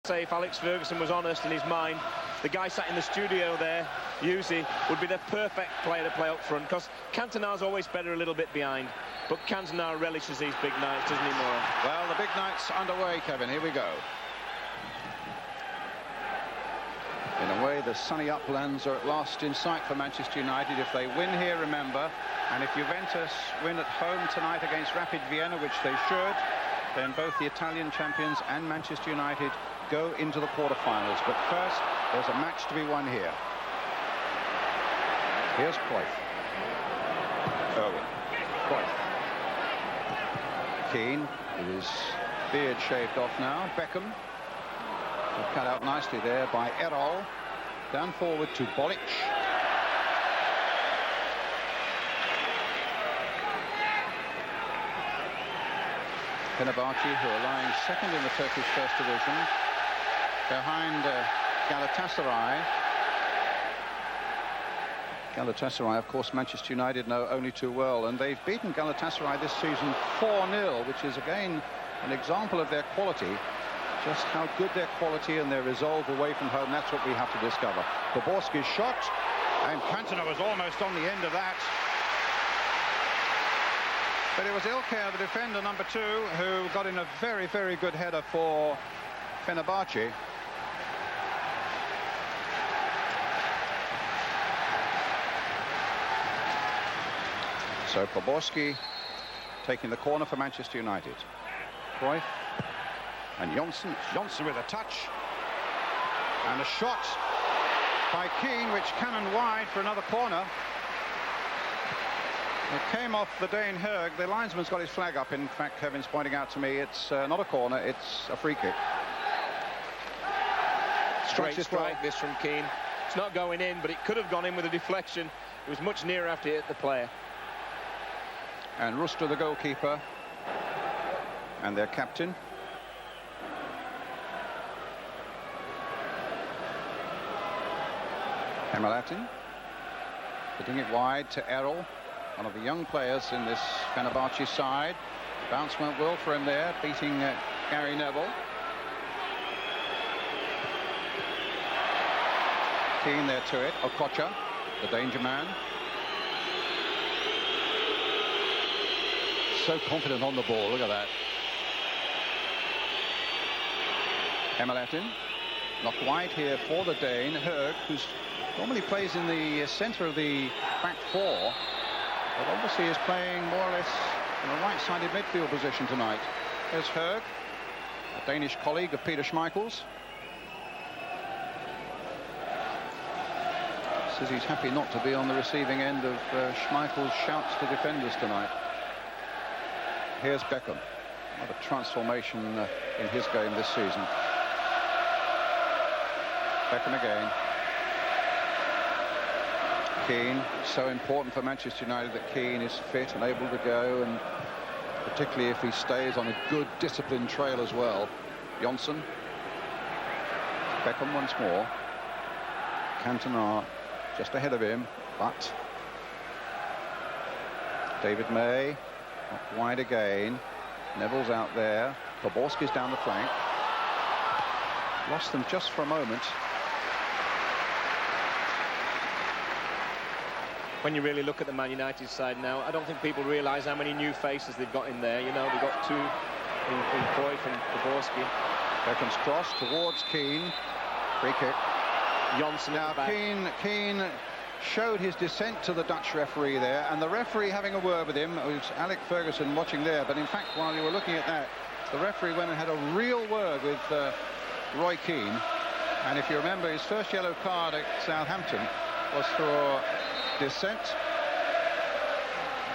say, if Alex Ferguson was honest in his mind, the guy sat in the studio there, Uche, would be the perfect player to play up front, because Cantona's always better a little bit behind. But Cantona relishes these big nights, doesn't he, more? Well, the big night's underway, Kevin. Here we go. In a way, the sunny uplands are at last in sight for Manchester United. If they win here, remember, and if Juventus win at home tonight against Rapid Vienna, which they should, then both the Italian champions and Manchester United go into the quarterfinals. But first, there's a match to be won here. Here's Cruijff. Irwin. Cruijff. Keane, with his beard shaved off now. Beckham. Cut out nicely there by Erol. Down forward to Bolić. Fenerbahçe, who are lying second in the Turkish First Division, behind Galatasaray. Galatasaray, of course, Manchester United know only too well, and they've beaten Galatasaray this season 4-0, which is again an example of their quality. Just how good their quality and their resolve away from home, that's what we have to discover. Poborský's shot, and Cantona was almost on the end of that. But it was İlker, the defender, number 2, who got in a very, very good header for Fenerbahçe. So Poborský taking the corner for Manchester United. Cruijff. And Johnsen with a touch. And a shot by Keane, which cannon wide for another corner. It came off the Dane Høgh. The linesman's got his flag up. In fact, Kevin's pointing out to me it's not a corner, it's a free kick. Straight strike this from Keane. It's not going in, but it could have gone in with a deflection. It was much nearer after it hit the player. And Rüştü, the goalkeeper, and their captain. Kemalettin, putting it wide to Erol, one of the young players in this Fenerbahçe side. Bounce went well for him there, beating Gary Neville. Keane there to it. Okocha, the danger man. So confident on the ball, look at that. Kemalettin, knocked wide here for the Dane, Høgh, who's normally plays in the centre of the back 4, but obviously is playing more or less in a right-sided midfield position tonight. There's Høgh, a Danish colleague of Peter Schmeichel's. Says he's happy not to be on the receiving end of Schmeichel's shouts to defenders tonight. Here's Beckham. What a transformation in his game this season. Beckham again. Keane, so important for Manchester United that Keane is fit and able to go, and particularly if he stays on a good disciplined trail as well. Johnsen. Beckham once more. Cantona just ahead of him, but David May up wide again. Neville's out there. Poborský's down the flank. Lost them just for a moment. When you really look at the Man United side now, I don't think people realise how many new faces they've got in there. You know, they've got 2 in Cruijff and Poborský. Beckham's cross towards Keane. Free kick. Johnsen now, Keane showed his dissent to the Dutch referee there, and the referee having a word with him, it was Alex Ferguson watching there, but in fact, while you were looking at that, the referee went and had a real word with Roy Keane. And if you remember, his first yellow card at Southampton was for dissent,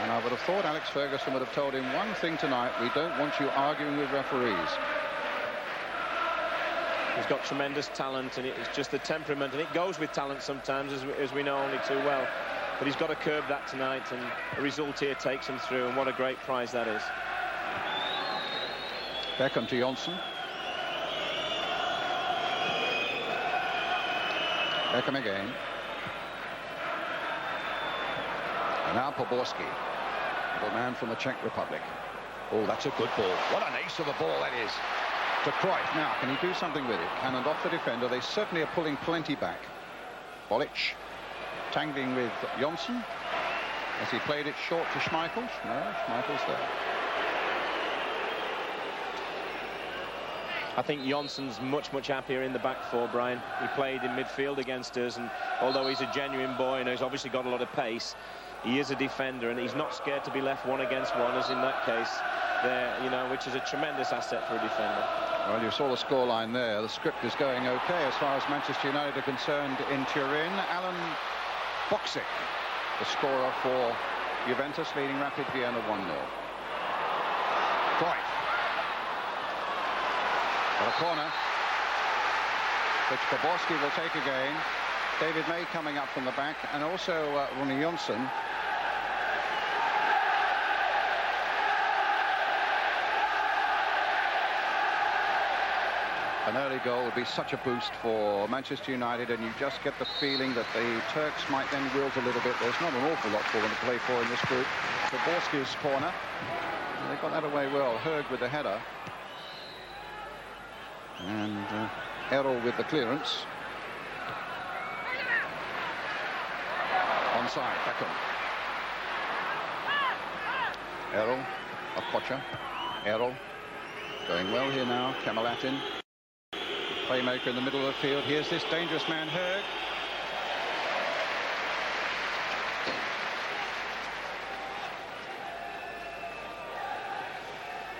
and I would have thought Alex Ferguson would have told him one thing tonight: we don't want you arguing with referees. He's got tremendous talent, and it's just the temperament, and it goes with talent sometimes, as we know only too well. But he's got to curb that tonight, and the result here takes him through, and what a great prize that is. Beckham to Johnsen. Beckham again. And now Poborský, the man from the Czech Republic. Oh, that's a good ball. What an ace of a ball that is. to Cruijff. Now, can he do something with it? Cannoned off the defender. They certainly are pulling plenty back. Bolić tangling with Johnsen as he played it short to Schmeichel. No, Schmeichel's there. I think Johnssen's much happier in the back four, Brian. He played in midfield against us, and although he's a genuine boy and he's obviously got a lot of pace, he is a defender, and he's not scared to be left one against one, as in that case there, you know, which is a tremendous asset for a defender. Well, you saw the scoreline there. The script is going okay as far as Manchester United are concerned in Turin. Alan Boxic, the scorer for Juventus, leading Rapid Vienna 1-0. Cruijff. Got a corner, which Poborský will take again. David May coming up from the back, and also Ronnie Johnsen. An early goal would be such a boost for Manchester United, and you just get the feeling that the Turks might then wilt a little bit. There's not an awful lot for them to play for in this group. Poborský's corner. They got that away well. Høgh with the header. And Erol with the clearance. Onside, Beckham. Erol, Okocha. Erol going well here now. Kemalettin, playmaker in the middle of the field. Here's this dangerous man, Høgh.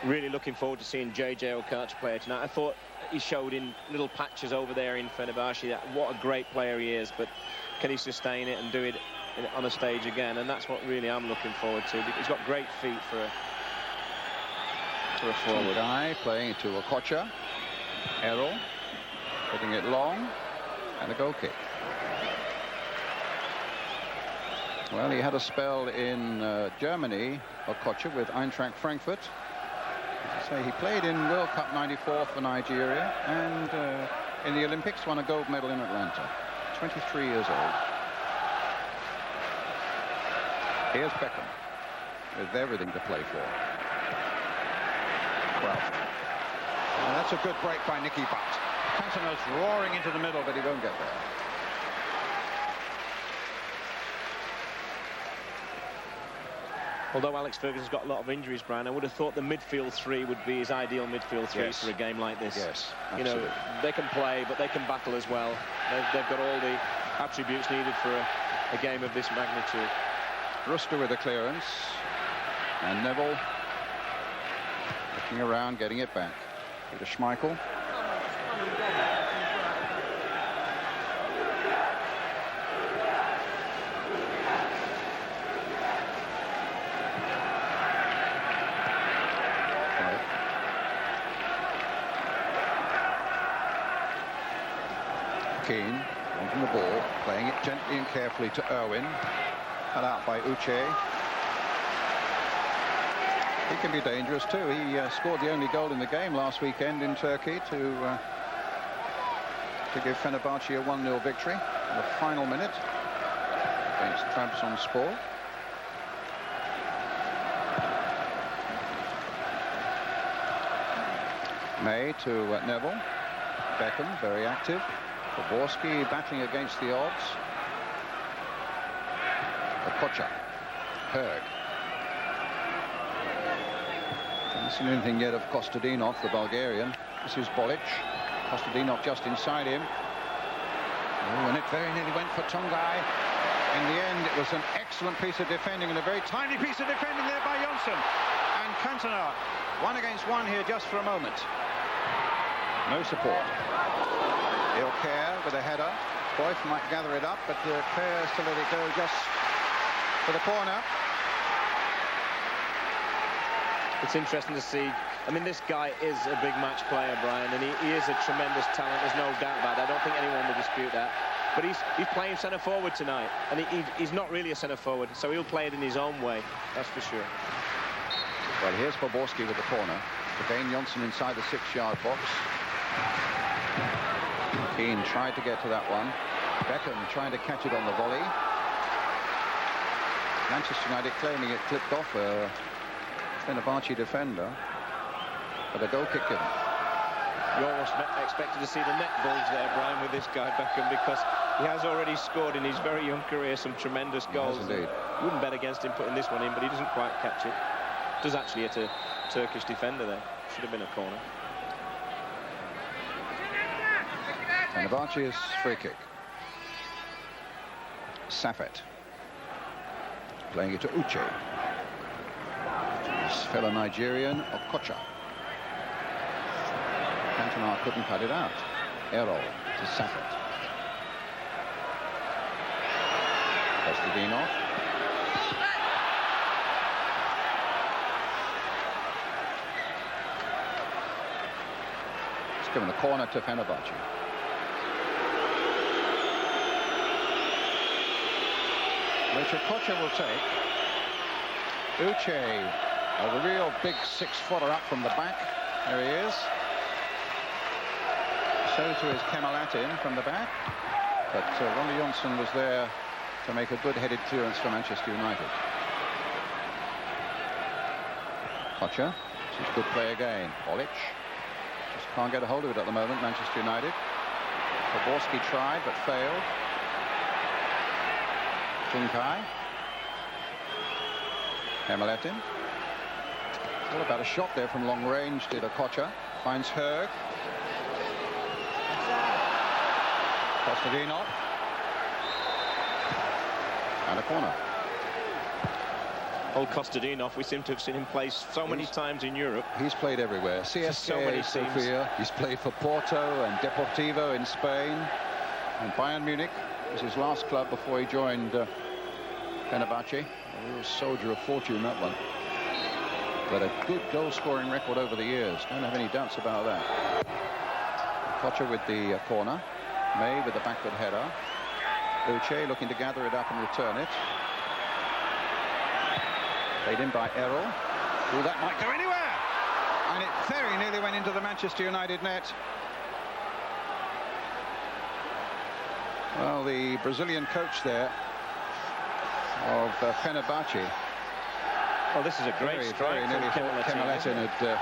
Really looking forward to seeing JJ Okocha play tonight. I thought he showed in little patches over there in Fenerbahçe that what a great player he is, but can he sustain it and do it on a stage again? And that's what really I'm looking forward to, because he's got great feet for a forward. Tuncay playing it to Okocha. Erol hitting it long, and a goal kick. Well, he had a spell in Germany, Okocha, with Eintracht Frankfurt. As I say, he played in World Cup '94 for Nigeria, and in the Olympics won a gold medal in Atlanta. 23 years old. Here's Beckham with everything to play for. Cruijff. And that's a good break by Nicky Butt. Cantona's roaring into the middle, but he won't get there. Although Alex Ferguson's got a lot of injuries, Brian, I would have thought the midfield three would be his ideal midfield three for a game like this. Yes, you know, they can play, but they can battle as well. They've got all the attributes needed for a game of this magnitude. Rüştü with the clearance, and Neville looking around, getting it back. To Schmeichel. Keane wanting the ball, playing it gently and carefully to Irwin. Cut out by Uche. He can be dangerous too. He scored the only goal in the game last weekend in Turkey to give Fenerbahçe a 1-0 victory in the final minute against Trabzonspor. May to Neville. Beckham very active. Poborský battling against the odds. Okocha. Høgh. Haven't seen anything yet of Kostadinov, the Bulgarian. This is Bolić. Kostadinov just inside him. Oh, and it very nearly went for Tuncay. In the end, it was an excellent piece of defending, and a very tiny piece of defending there by Johnsen. And Cantona, 1 against 1 here just for a moment. No support. Ilker with a header. Cruijff might gather it up, but cares to let it go just for the corner. It's interesting to see. I mean, this guy is a big match player, Brian, and he is a tremendous talent. There's no doubt about that. I don't think anyone will dispute that. But he's playing centre forward tonight, and he's not really a centre forward, so he'll play it in his own way. That's for sure. Well, here's Poborský with the corner. Again, Johnsen inside the 6-yard box. Keane tried to get to that one. Beckham trying to catch it on the volley. Manchester United claiming it clipped off a Fenerbahçe defender, but a goal kick given. You almost expected to see the net bulge there, Brian, with this guy Beckham, because he has already scored in his very young career some tremendous goals. Yes, indeed. You wouldn't bet against him putting this one in, but he doesn't quite catch it. Does actually hit a Turkish defender there. Should have been a corner. Fenerbahçe's free kick. Saffet playing it to Uche. His fellow Nigerian Okocha. Cantona couldn't cut it out. Erol to Saffet. Kostadinov. It's given a corner to Fenerbahçe. Which Okocha will take. Uche, a real big 6-footer up from the back. There he is. So to his Kemalettin from the back. But Johnsen was there to make a good-headed clearance for Manchester United. Okocha, this is good play again. Bolić just can't get a hold of it at the moment, Manchester United. Poborský tried but failed. Tuncay. Kemalettin. All about a shot there from long range, did Okocha. Finds Høgh. Kostadinov. And a corner. Old Kostadinov, we seem to have seen him play so many times in Europe. He's played everywhere. CSK, Sofia. He's played for Porto and Deportivo in Spain. And Bayern Munich was his last club before he joined Fenerbahçe. A real soldier of fortune, that one. But a good goal-scoring record over the years. Don't have any doubts about that. Okocha with the corner. May with the backward header. Uche looking to gather it up and return it. Played in by Erol. Oh, that might go anywhere! And it very nearly went into the Manchester United net. Well, the Brazilian coach there of Fenerbahçe. Well, this is a great strike. Very nearly Kemalettin had.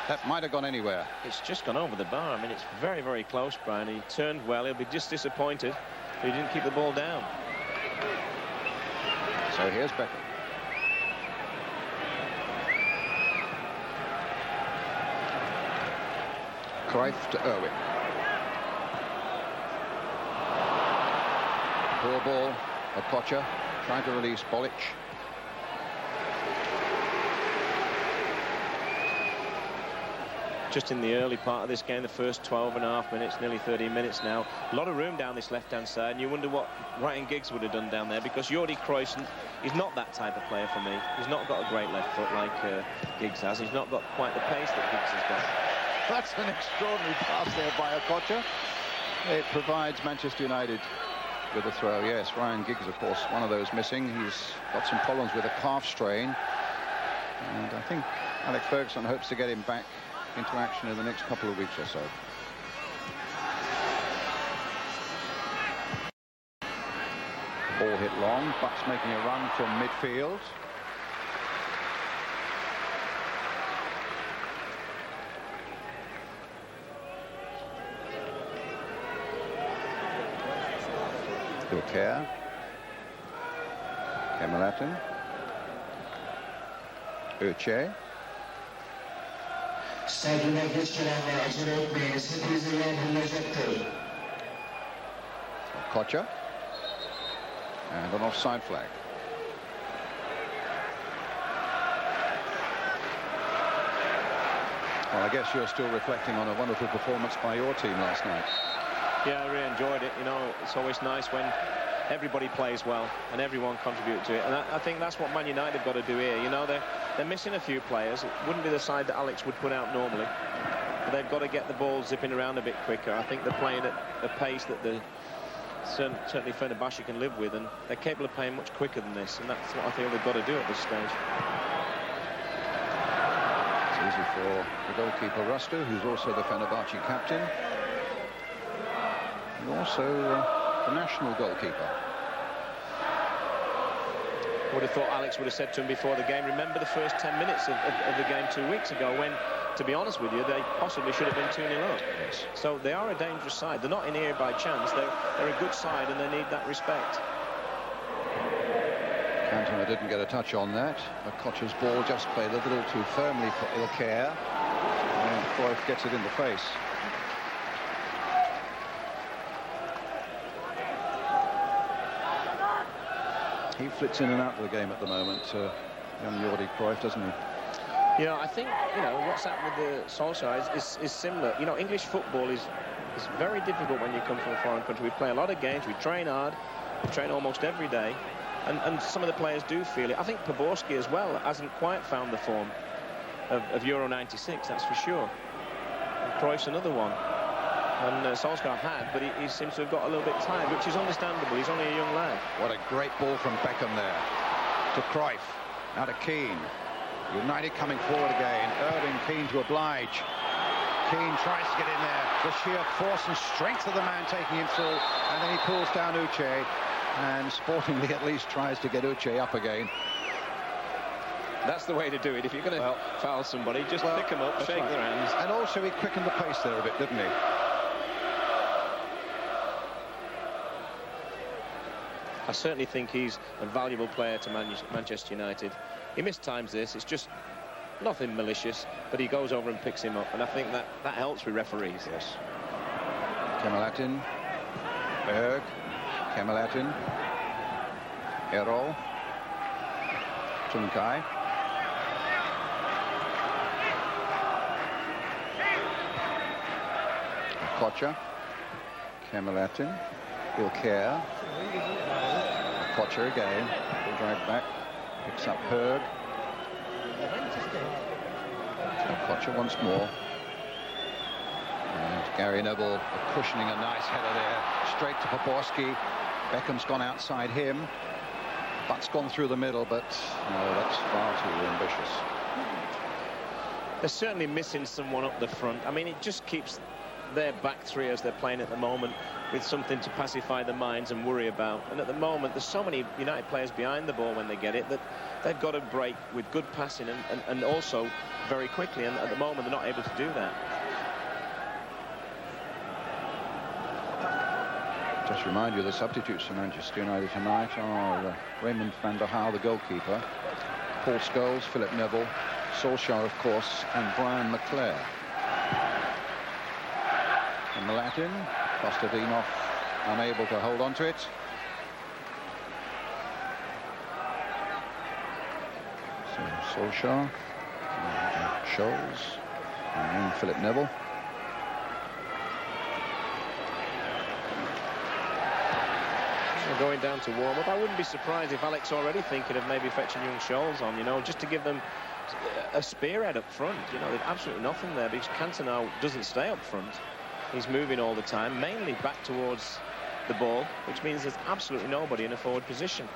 That might have gone anywhere. It's just gone over the bar. I mean, it's very, very close, Brian. He turned well. He'll be just disappointed if he didn't keep the ball down. So here's Beckham. Cruijff to Irwin. Poor ball. Okocha trying to release Bolić. Just in the early part of this game, the first 12.5 minutes, nearly 13 minutes now. A lot of room down this left-hand side, and you wonder what Ryan Giggs would have done down there, because Jordi Cruijff is not that type of player for me. He's not got a great left foot like Giggs has. He's not got quite the pace that Giggs has got. That's an extraordinary pass there by Okocha. It provides Manchester United with a throw. Yes, Ryan Giggs, of course, one of those missing. He's got some problems with a calf strain, and I think Alex Ferguson hopes to get him back into action in the next couple of weeks or so. Ball hit long. Bucks making a run from midfield. İlker. Kemalettin. Uche. Stadyuma geç gelenler acele etmeyiniz. Hepinize yer verilecektir. Okocha. And an offside flag. Well, I guess you're still reflecting on a wonderful performance by your team last night. Yeah, I really enjoyed it. You know, it's always nice when everybody plays well and everyone contributes to it. And I think that's what Man United have got to do here. You know, they're missing a few players. It wouldn't be the side that Alex would put out normally. But they've got to get the ball zipping around a bit quicker. I think they're playing at a pace that certainly Fenerbahçe can live with, and they're capable of playing much quicker than this. And that's what I feel they've got to do at this stage. It's easy for the goalkeeper Rüştü, who's also the Fenerbahçe captain. And also the national goalkeeper. would have thought Alex would have said to him before the game, remember the first 10 minutes of the game 2 weeks ago when, to be honest with you, they possibly should have been 2-0 up. Yes. So they are a dangerous side. They're not in here by chance. They're a good side and they need that respect. Cantona didn't get a touch on that. Okocha's ball just played a little too firmly for İlker. And Cruijff gets it in the face. He flits in and out of the game at the moment, young Jordi Cruijff, doesn't he? You know, I think, you know, what's happened with the Solskjær is similar. You know, English football is very difficult when you come from a foreign country. We play a lot of games, we train hard, we train almost every day, and some of the players do feel it. I think Poborský as well hasn't quite found the form of Euro 96, that's for sure. And Cruijff's another one. And Solskjær had, but he seems to have got a little bit tired, which is understandable. He's only a young lad. What a great ball from Beckham there to Cruijff. Now to Keane. United coming forward again. Irwin, Keane to oblige. Keane tries to get in there. The sheer force and strength of the man taking him through. And then he pulls down Uche. And sportingly at least tries to get Uche up again. That's the way to do it. If you're going to foul somebody, just pick them up, shake their hands. And also he quickened the pace there a bit, didn't he? I certainly think he's a valuable player to Manchester United. He mistimes this, it's just nothing malicious, but he goes over and picks him up, and I think that helps with referees. Yes. Kemalettin, Høgh, Kemalettin, Erol, Tuncay. Okocha, Kemalettin, İlker. Okocha again, drag back, picks up Høgh. Okocha once more. And Gary Neville cushioning a nice header there, straight to Poborský. Beckham's gone outside him. Butt's gone through the middle, but no, that's far too ambitious. They're certainly missing someone up the front. I mean, it just keeps their back three as they're playing at the moment with something to pacify the minds and worry about. And at the moment, there's so many United players behind the ball when they get it that they've got to break with good passing and also very quickly. And at the moment, they're not able to do that. Just remind you, the substitutes for Manchester United tonight are Raymond van der Haar, the goalkeeper, Paul Scholes, Philip Neville, Solskjær, of course, and Brian McClare. And Kemalettin, Kostadinov unable to hold on to it. So Solskjær, Scholes, and then Philip Neville. Going down to warm up. I wouldn't be surprised if Alex already thinking of maybe fetching young Scholes on, you know, just to give them a spearhead up front. You know, they've absolutely nothing there because Cantona doesn't stay up front. He's moving all the time, mainly back towards the ball, which means there's absolutely nobody in a forward position.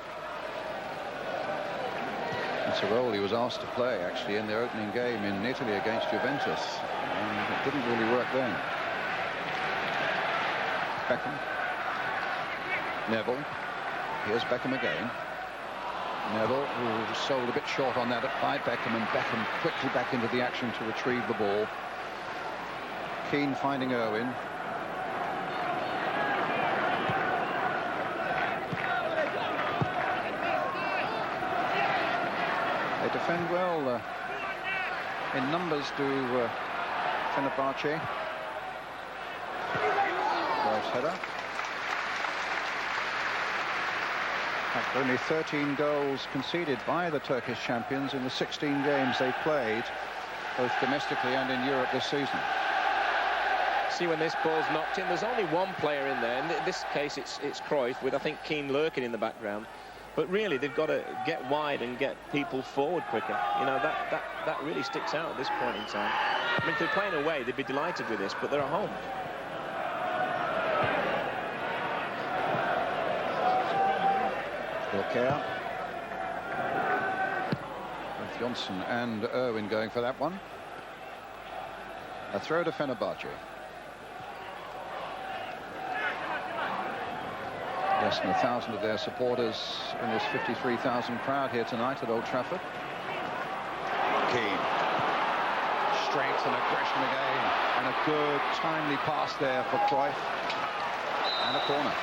It's a role he was asked to play, actually, in their opening game in Italy against Juventus. And it didn't really work then. Beckham. Neville. Here's Beckham again. Neville, who was sold a bit short on that by Beckham, and Beckham quickly back into the action to retrieve the ball. Keane finding Irwin. They defend well in numbers to Fenerbahçe. Nice header. Only 13 goals conceded by the Turkish champions in the 16 games they played, both domestically and in Europe this season. See, when this ball's knocked in, there's only one player in there. In this case, it's Cruijff, with, I think, Keane lurking in the background. But really, they've got to get wide and get people forward quicker. You know, that really sticks out at this point in time. I mean, if they're playing away, they'd be delighted with this, but they're at home. İlker. With Johnsen and Irwin going for that one. A throw to Fenerbahçe. Less than 1,000 of their supporters in this 53,000 crowd here tonight at Old Trafford. Keane. Strength and aggression again. And a good, timely pass there for Cruijff. And a corner.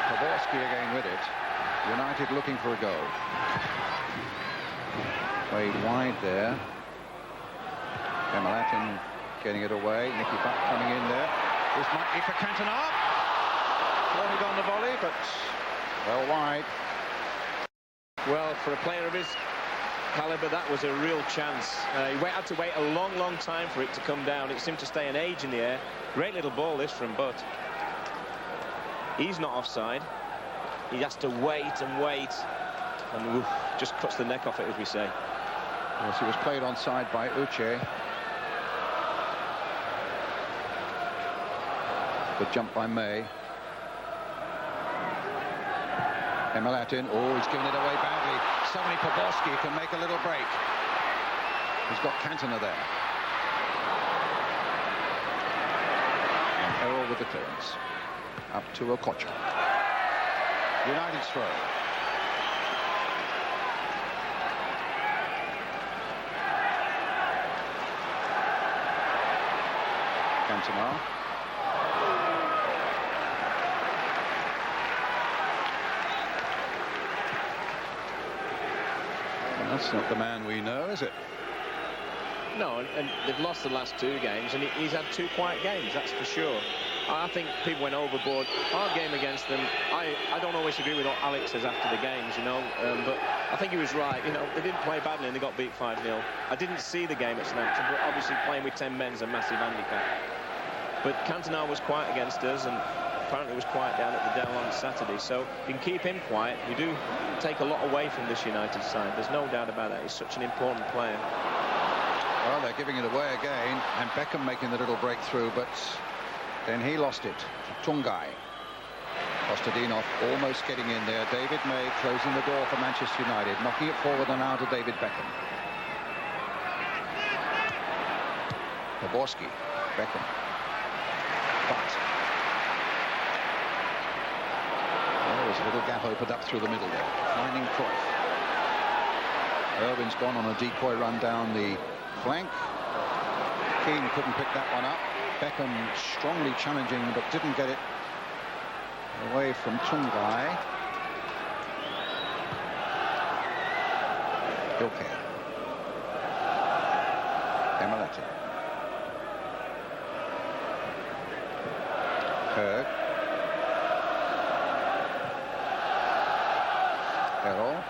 Poborský again with it. United looking for a goal. Played wide there. Kemalettin getting it away. Nicky Butt coming in there. This might be for Cantona. Wanted on the volley, but well wide. Well, for a player of his calibre, that was a real chance. He had to wait a long, long time for it to come down. It seemed to stay an age in the air. Great little ball, this from Butt. He's not offside. He has to wait and wait, and just cuts the neck off it, as we say. Yes, he was played onside by Uche. Good jump by May. Kemalettin, oh, he's given it away badly. Suddenly Poborský can make a little break. He's got Cantona there. And Erol with the clearance. Up to Okocha. United's throw. Cantona. Well, that's not the man we know, is it? No, and they've lost the last two games, and he's had two quiet games, that's for sure. I think people went overboard. Our game against them, I don't always agree with what Alex says after the games, you know, but I think he was right. You know, they didn't play badly and they got beat 5-0. I didn't see the game at Southampton, but obviously playing with 10 men is a massive handicap. But Cantona was quiet against us, and apparently was quiet down at the Dell on Saturday. So if you can keep him quiet, we do take a lot away from this United side. There's no doubt about that. He's such an important player. Well, they're giving it away again, and Beckham making the little breakthrough, but then he lost it to Tuncay. Kostadinov almost getting in there. David May closing the door for Manchester United, knocking it forward and out to David Beckham. Poborský, Beckham. But there's a little gap opened up through the middle there, finding Cruijff. Irwin's gone on a decoy run down the flank. Keane couldn't pick that one up. Beckham strongly challenging, but didn't get it away from Tuncay. İlker. Kemalettin. Høgh. Erol.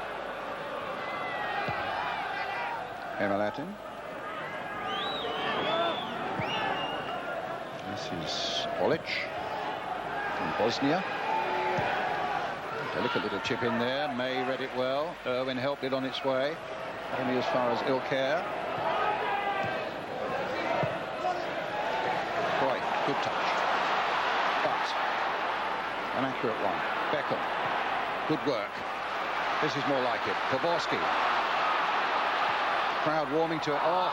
Kemalettin. This is Bolić from Bosnia. Delicate little chip in there. May read it well. Irwin helped it on its way. Only as far as İlker. Right, good touch. But an accurate one. Beckham. Good work. This is more like it. Poborský. Crowd warming to it. Oh.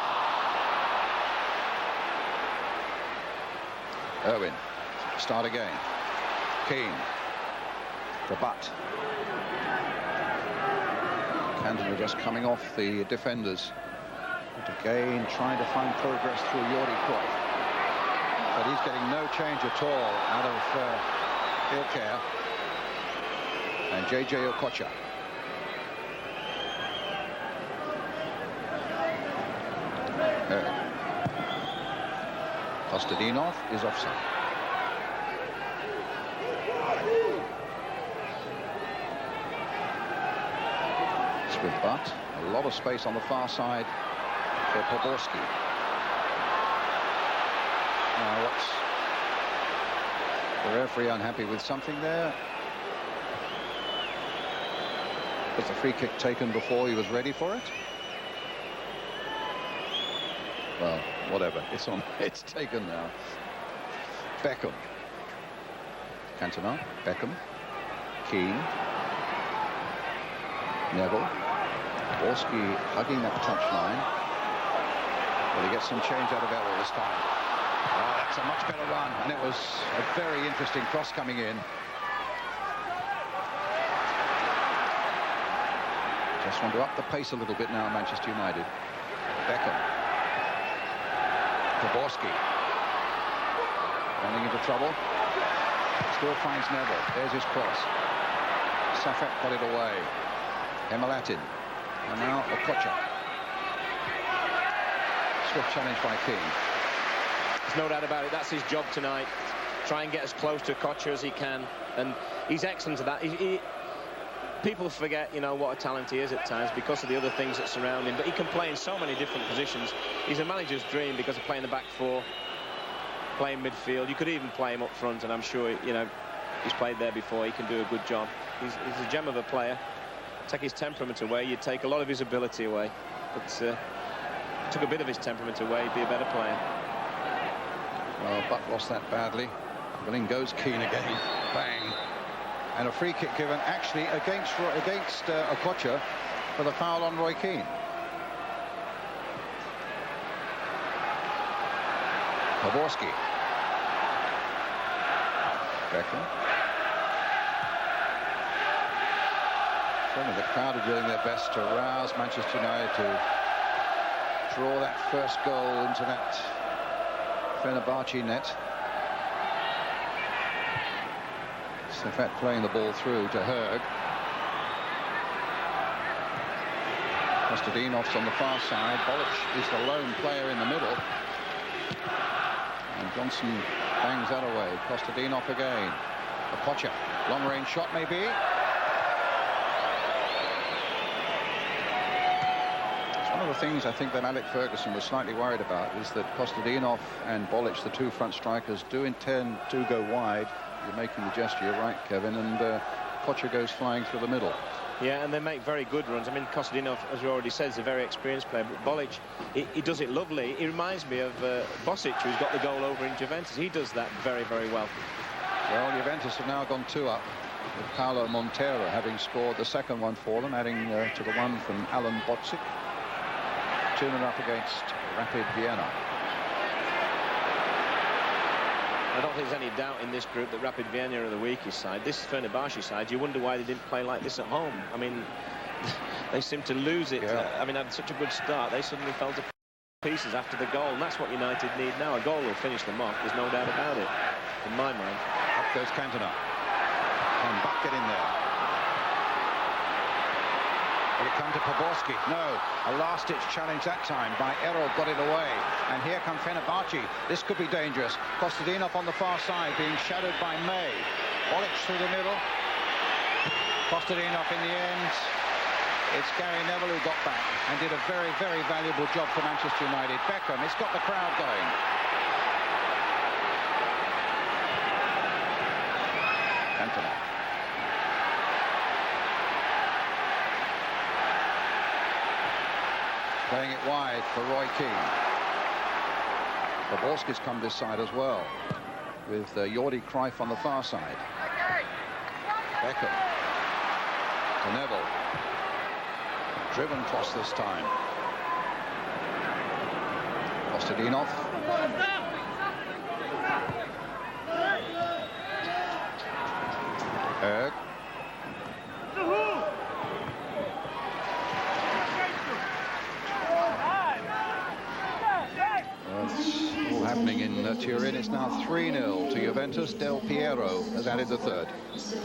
Irwin. Start again. Keane. The butt. Cantona just coming off the defenders. And again trying to find progress through Jordi Cruijff. But he's getting no change at all out of İlker and JJ Okocha. Kostadinov is offside. It's with Butt. A lot of space on the far side for Poborský. Now, what's the referee unhappy with something there? Was the free kick taken before he was ready for it? Well, whatever. It's on. It's taken now. Beckham. Cantona. Beckham. Keane. Neville. Poborský hugging that touchline. Will he get some change out of Erol this time? Oh, that's a much better run, and it was a very interesting cross coming in. Just want to up the pace a little bit now, Manchester United. Beckham. Poborský. Running into trouble. Still finds Neville. There's his cross. Saffet got it away. Kemalettin. And now Okocha. Swift challenge by Keane. There's no doubt about it. That's his job tonight. Try and get as close to Okocha as he can. And he's excellent at that. People forget, you know, what a talent he is at times because of the other things that surround him. But he can play in so many different positions. He's a manager's dream because of playing the back four, playing midfield. You could even play him up front, and I'm sure, you know, he's played there before. He can do a good job. He's a gem of a player. Take his temperament away, you'd take a lot of his ability away. But took a bit of his temperament away, he'd be a better player. Well, Buck lost that badly. Well, in goes Keane again. Bang. And a free kick given actually against Okocha for the foul on Roy Keane. Poborský. Beckham. Certainly the crowd are doing their best to rouse Manchester United to draw that first goal into that Fenerbahçe net. Saffet playing the ball through to Høgh. Kostadinov's on the far side. Bolić is the lone player in the middle. And Johnsen bangs that away. Kostadinov again. Okocha. Long range shot maybe. One of the things I think that Alex Ferguson was slightly worried about is that Kostadinov and Bolić, the two front strikers, do intend to go wide. You're making the gesture, you're right, Kevin, and Okocha goes flying through the middle. Yeah, and they make very good runs. I mean, Kostadinov, as you already said, is a very experienced player, but Bolić, he does it lovely. He reminds me of Bolić, who's got the goal over in Juventus. He does that very, very well. Well, Juventus have now gone 2 up, with Paulo Montero having scored the second one for them, adding to the one from Alan Bocic. 2-0 up against Rapid Vienna. I don't think there's any doubt in this group that Rapid Vienna are the weakest side. This Fenerbahçe side, you wonder why they didn't play like this at home. I mean, they seem to lose it. Yeah. I mean, had such a good start, they suddenly fell to pieces after the goal, and that's what United need now. A goal will finish them off, there's no doubt about it, in my mind. Up goes Cantona. Can Buck get in there? Will it come to Poborský? No. A last-ditch challenge that time by Erol, got it away. And here come Fenerbahçe. This could be dangerous. Kostadinov on the far side, being shadowed by May. Bolić through the middle. Kostadinov in the end. It's Gary Neville who got back and did a very, very valuable job for Manchester United. Beckham, it's got the crowd going. Cantona. Playing it wide for Roy Keane. Poborský's come this side as well, with Jordi Cruijff on the far side. Beckham to Neville. Driven cross this time. Kostadinov. Høgh. All happening in Turin. It's now 3-0 to Juventus. Del Piero has added the third.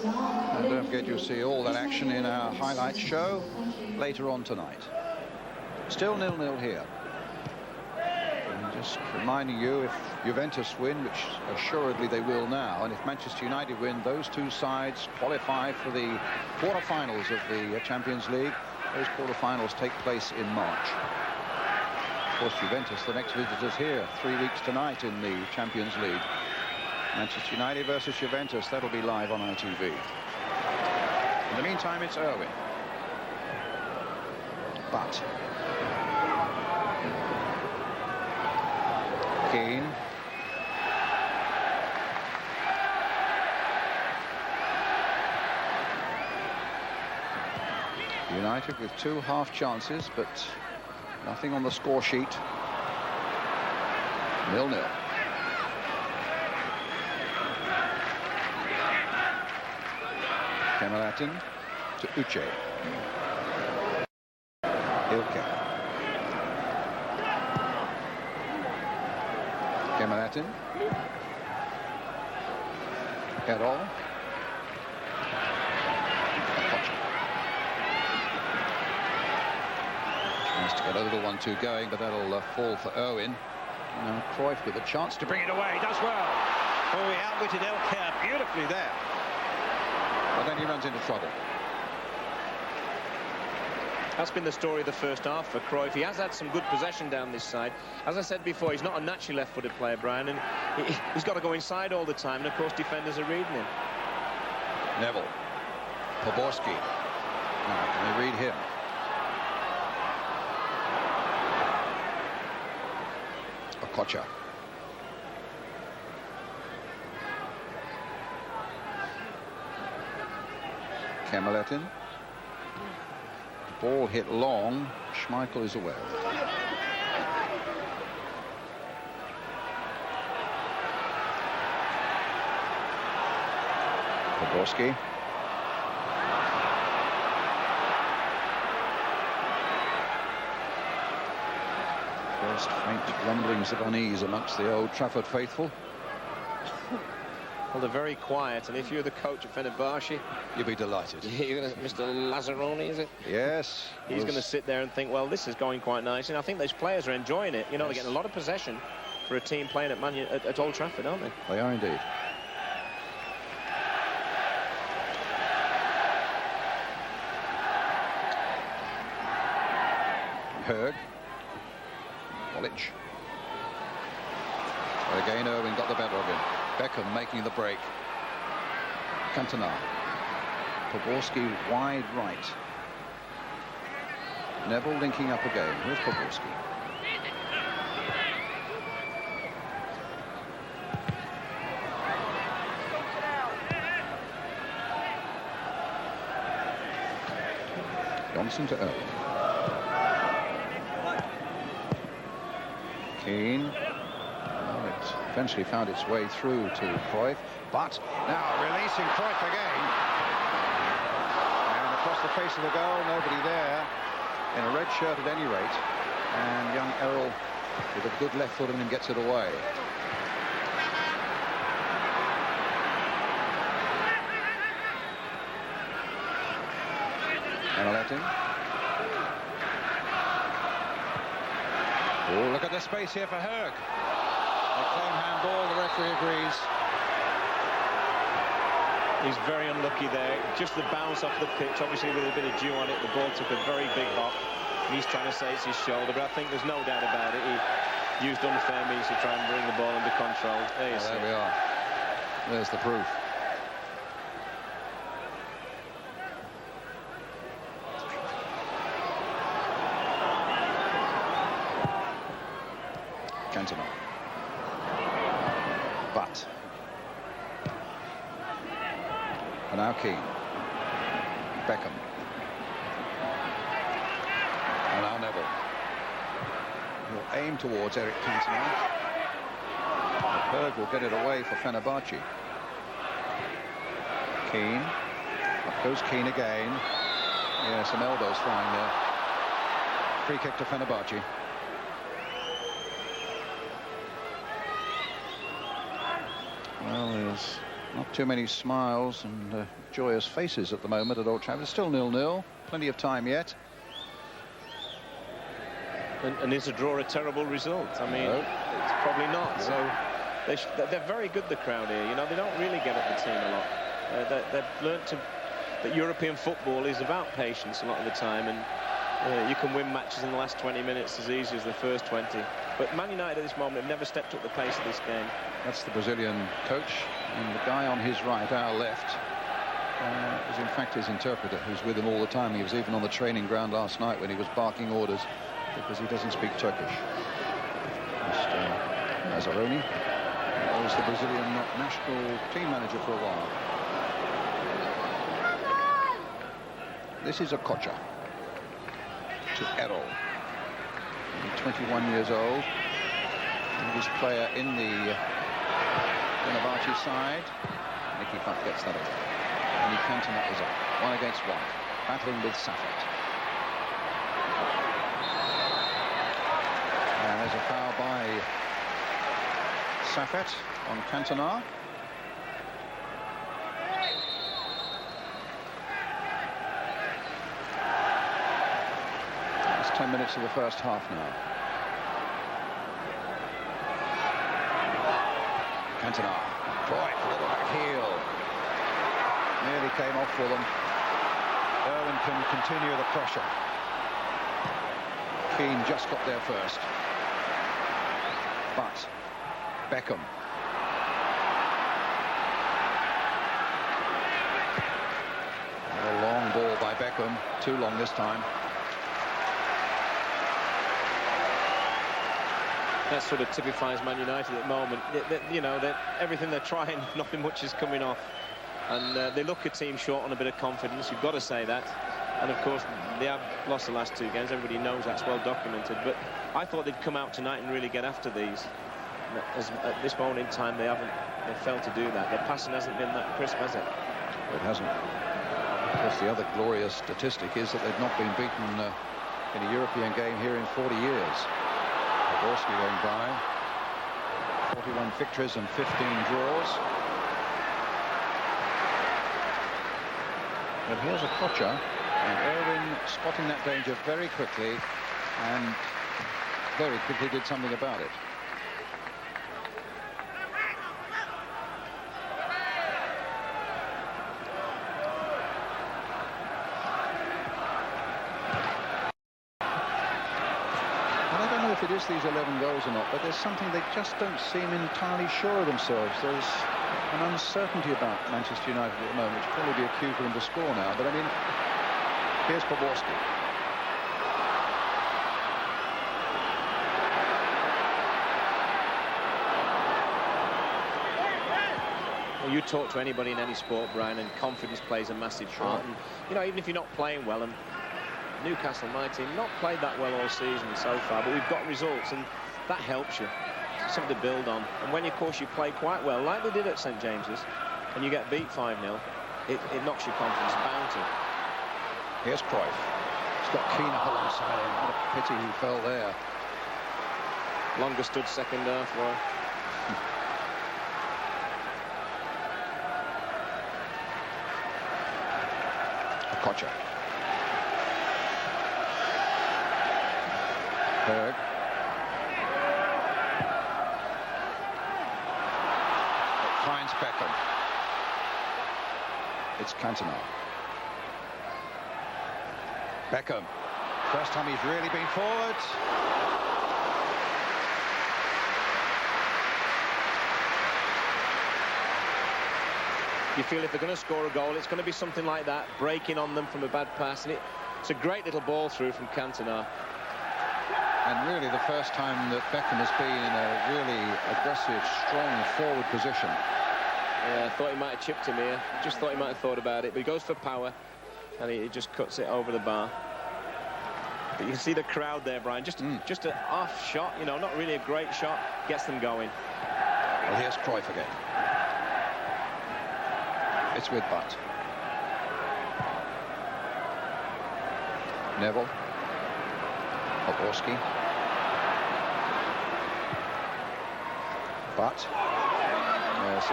And don't forget, you'll see all that action in our highlights show later on tonight. Still 0-0 here. And just reminding you, if Juventus win, which assuredly they will now, and if Manchester United win, those two sides qualify for the quarter-finals of the Champions League. Those quarter-finals take place in March. Of course, Juventus, the next visitors here, 3 weeks tonight in the Champions League. Manchester United versus Juventus, that'll be live on ITV. In the meantime, it's Irwin. But Keane. United with 2 half chances, but nothing on the score sheet. 0-0. Kemalettin to Uche. İlker. Kemalettin. Erol. Okocha. Tries to get a little 1-2 going, but that'll fall for Irwin. Now Cruijff with a chance to bring it away. Does well. Oh, he outwitted İlker beautifully there. But then he runs into trouble. That's been the story of the first half for Cruijff. He has had some good possession down this side. As I said before, he's not a naturally left-footed player, Brian, and he's got to go inside all the time, and of course defenders are reading him. Neville. Poborský. Now, can they read him? Okocha. Kemalettin. Ball hit long. Schmeichel is aware of it. Poborský. First faint rumblings of unease amongst the Old Trafford faithful. Well, they're very quiet, and if you're the coach of Fenerbahçe, you'll be delighted. You're gonna, Mr. Lazaroni, is it? Yes. He's going to sit there and think, well, this is going quite nice, and I think those players are enjoying it. You know, yes. They're getting a lot of possession for a team playing at Old Trafford, aren't they? They are indeed. Høgh. Bolić. But again, Irwin got the better of him. Beckham making the break. Cantona. Poborský wide right. Neville linking up again. Here's Poborský. Johnsen to Erol. Keane. Well, it eventually found its way through to Cruijff, but now releasing Cruijff again. And across the face of the goal, nobody there. In a red shirt at any rate. And young Erol with a good left foot and gets it away. Kemalettin. Oh, look at the space here for Høgh. They claim handball, the referee agrees. He's very unlucky there. Just the bounce off the pitch, obviously with a bit of dew on it, the ball took a very big hop. And he's trying to say it's his shoulder, but I think there's no doubt about it. He used unfair means to try and bring the ball under control. There you see. There we are. There's the proof. Cantona. But. And now Keane. Beckham. And now Neville. He'll aim towards Eric Cantona. Høgh will get it away for Fenerbahçe. Keane. Up goes Keane again. Yeah, some elbows flying there. Free kick to Fenerbahçe. Well, there's not too many smiles and joyous faces at the moment at Old Trafford. It's still 0-0. Plenty of time yet. And is a draw a terrible result? I mean, no. It's probably not. No. So they're very good, the crowd here. You know, they don't really get at the team a lot. They've learnt that European football is about patience a lot of the time, and you can win matches in the last 20 minutes as easy as the first 20. But Man United at this moment have never stepped up the pace of this game. That's the Brazilian coach, and the guy on his right, our left, is in fact his interpreter, who's with him all the time. He was even on the training ground last night when he was barking orders, because he doesn't speak Turkish. Mr. Lazaroni was the Brazilian national team manager for a while. This is Okocha. to Erol. 21 years old. English player in the Fenerbahçe side. Nicky Butt gets that away. And Cantona is up. 1 against 1. Battling with Saffet. And there's a foul by Saffet on Cantona. It's 10 minutes of the first half now. Cantona. Cruijff, a little back heel. Nearly came off for them. Irwin can continue the pressure. Keane just got there first. But Beckham. A long ball by Beckham. Too long this time. That sort of typifies Man United at the moment. You know, everything they're trying, nothing much is coming off. And they look a team short on a bit of confidence. You've got to say that. And, of course, they have lost the last 2 games. Everybody knows that's well documented. But I thought they'd come out tonight and really get after these. At this moment in time, they failed to do that. Their passing hasn't been that crisp, has it? It hasn't. Of course, the other glorious statistic is that they've not been beaten in a European game here in 40 years. Poborský going by. 41 victories and 15 draws. But here's Okocha, and Irwin spotting that danger very quickly, and very quickly did something about it. If it is these 11 goals or not, but there's something they just don't seem entirely sure of themselves. There's an uncertainty about Manchester United at the moment, which will probably be a cue for them to score now. But I mean, here's Poborský. Well, you talk to anybody in any sport, Brian, and confidence plays a massive part. And, you know, even if you're not playing well, and Newcastle, my team, not played that well all season so far, but we've got results, and that helps you. Something to build on. And when, of course, you play quite well, like they did at St James's, and you get beat 5-0, it knocks your confidence bound to. Here's Cruijff. He's got Keane up alongside him. What a pity he fell there. Longer stood second half, well. Okocha. Høgh. It finds Beckham. It's Cantona. Beckham. First time he's really been forward. You feel if they're going to score a goal, it's going to be something like that, breaking on them from a bad pass. And it's a great little ball through from Cantona. And really the first time that Beckham has been in a really aggressive, strong forward position. Yeah, I thought he might have chipped him here. Just thought he might have thought about it. But he goes for power, and he just cuts it over the bar. But you can see the crowd there, Brian. Just an off shot, you know, not really a great shot. Gets them going. Well, here's Cruijff again. It's with Butt. Neville. Poborský. But so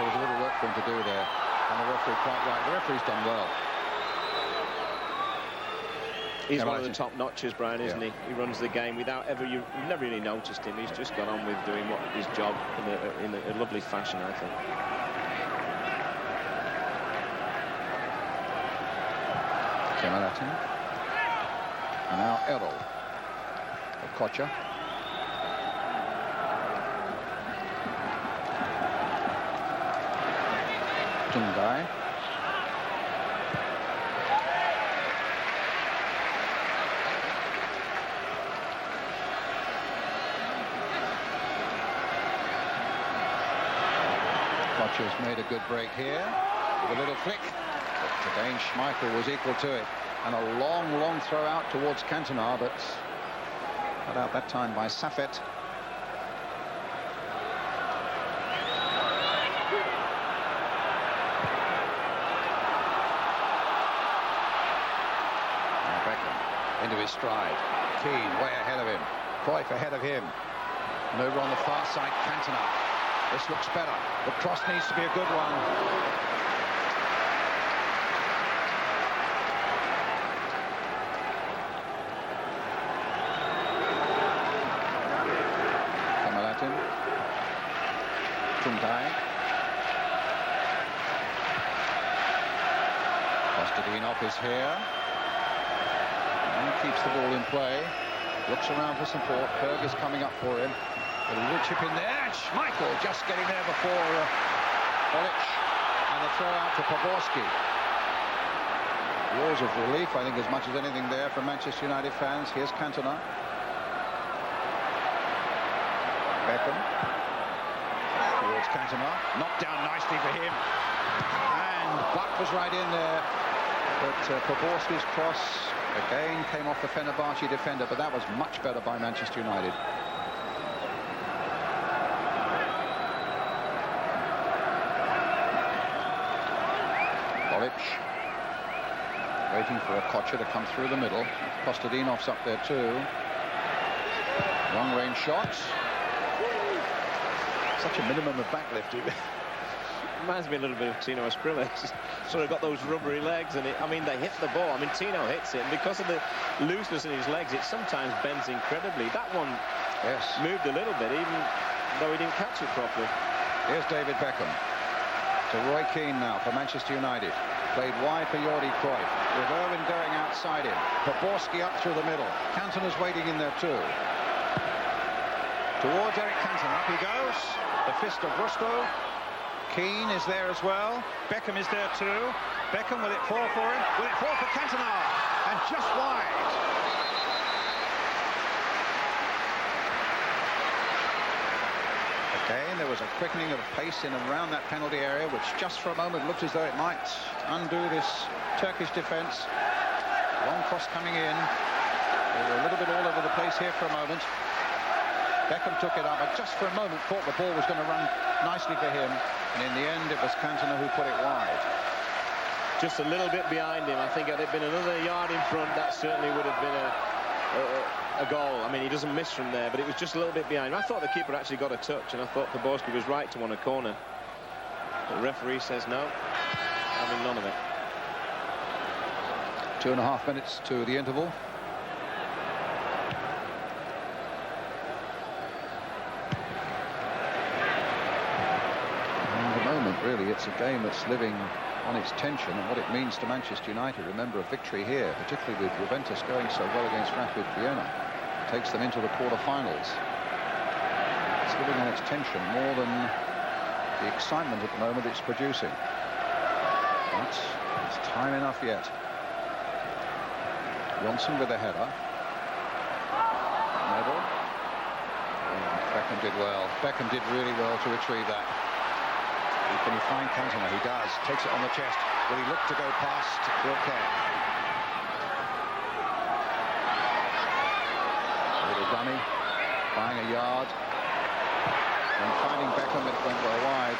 there's a little work for him to do there, and the referee quite right. The referee's done well. He's one of the top notches, Brian, isn't he? He runs the game without ever. You've never really noticed him. He's just gone on with doing his job in a lovely fashion, I think. Kemalettin. And now Erol. Okocha. Tuncay. Okocha's made a good break here with a little flick. But again, Schmeichel was equal to it. And a long throw out towards Cantona, but cut out that time by Saffet. Beckham into his stride. Keane way ahead of him. Cruijff ahead of him. And over on the far side, Cantona. This looks better. The cross needs to be a good one. Kemalettin. Tuncay. Kostadinov is here. And keeps the ball in play. Looks around for support. Høgh is coming up for him. But he will chip in there. And Schmeichel just getting there before Bolić. And the throw out to Poborský. Roars of relief, I think, as much as anything there from Manchester United fans. Here's Cantona. Beckham. Towards Cantona. Knocked down nicely for him. And Buck was right in there. But Poborský's cross again came off the Fenerbahçe defender, but that was much better by Manchester United. Bolić waiting for Okocha to come through the middle. Kostadinov's up there too. Long range shots. Such a minimum of backlift. Reminds me a little bit of Tino Skrillex. Sort of got those rubbery legs, and I mean, they hit the ball. I mean, Tino hits it, and because of the looseness in his legs, it sometimes bends incredibly. That one moved a little bit, even though he didn't catch it properly. Here's David Beckham. To Roy Keane now for Manchester United. Played wide for Jordi Cruijff, with Irwin going outside him. Poborský up through the middle. Cantona's waiting in there too. Towards Eric Cantona, up he goes. The fist of Rüştü. Keane is there as well. Beckham is there too. Beckham, will it fall for him? Will it fall for Cantona? And just wide. Again, there was a quickening of pace in and around that penalty area, which just for a moment looked as though it might undo this Turkish defence. Long cross coming in. They were a little bit all over the place here for a moment. Beckham took it up, but just for a moment thought the ball was going to run nicely for him. And in the end, it was Cantona who put it wide. Just a little bit behind him. I think had it been another yard in front, that certainly would have been a goal. I mean, he doesn't miss from there, but it was just a little bit behind him. I thought the keeper actually got a touch, and I thought Poborský was right to want a corner. The referee says no, having none of it. 2.5 minutes to the interval. Really, it's a game that's living on its tension and what it means to Manchester United. Remember, a victory here, particularly with Juventus going so well against Rapid Vienna, takes them into the quarter-finals. It's living on its tension more than the excitement at the moment it's producing. But it's time enough yet. Johnsen with a header. Neville. Beckham did well. Beckham did really well to retrieve that. Can he find Cantona? He does. Takes it on the chest. Will he look to go past Uche? A little dummy. Buying a yard. And finding Beckham, it went well wide.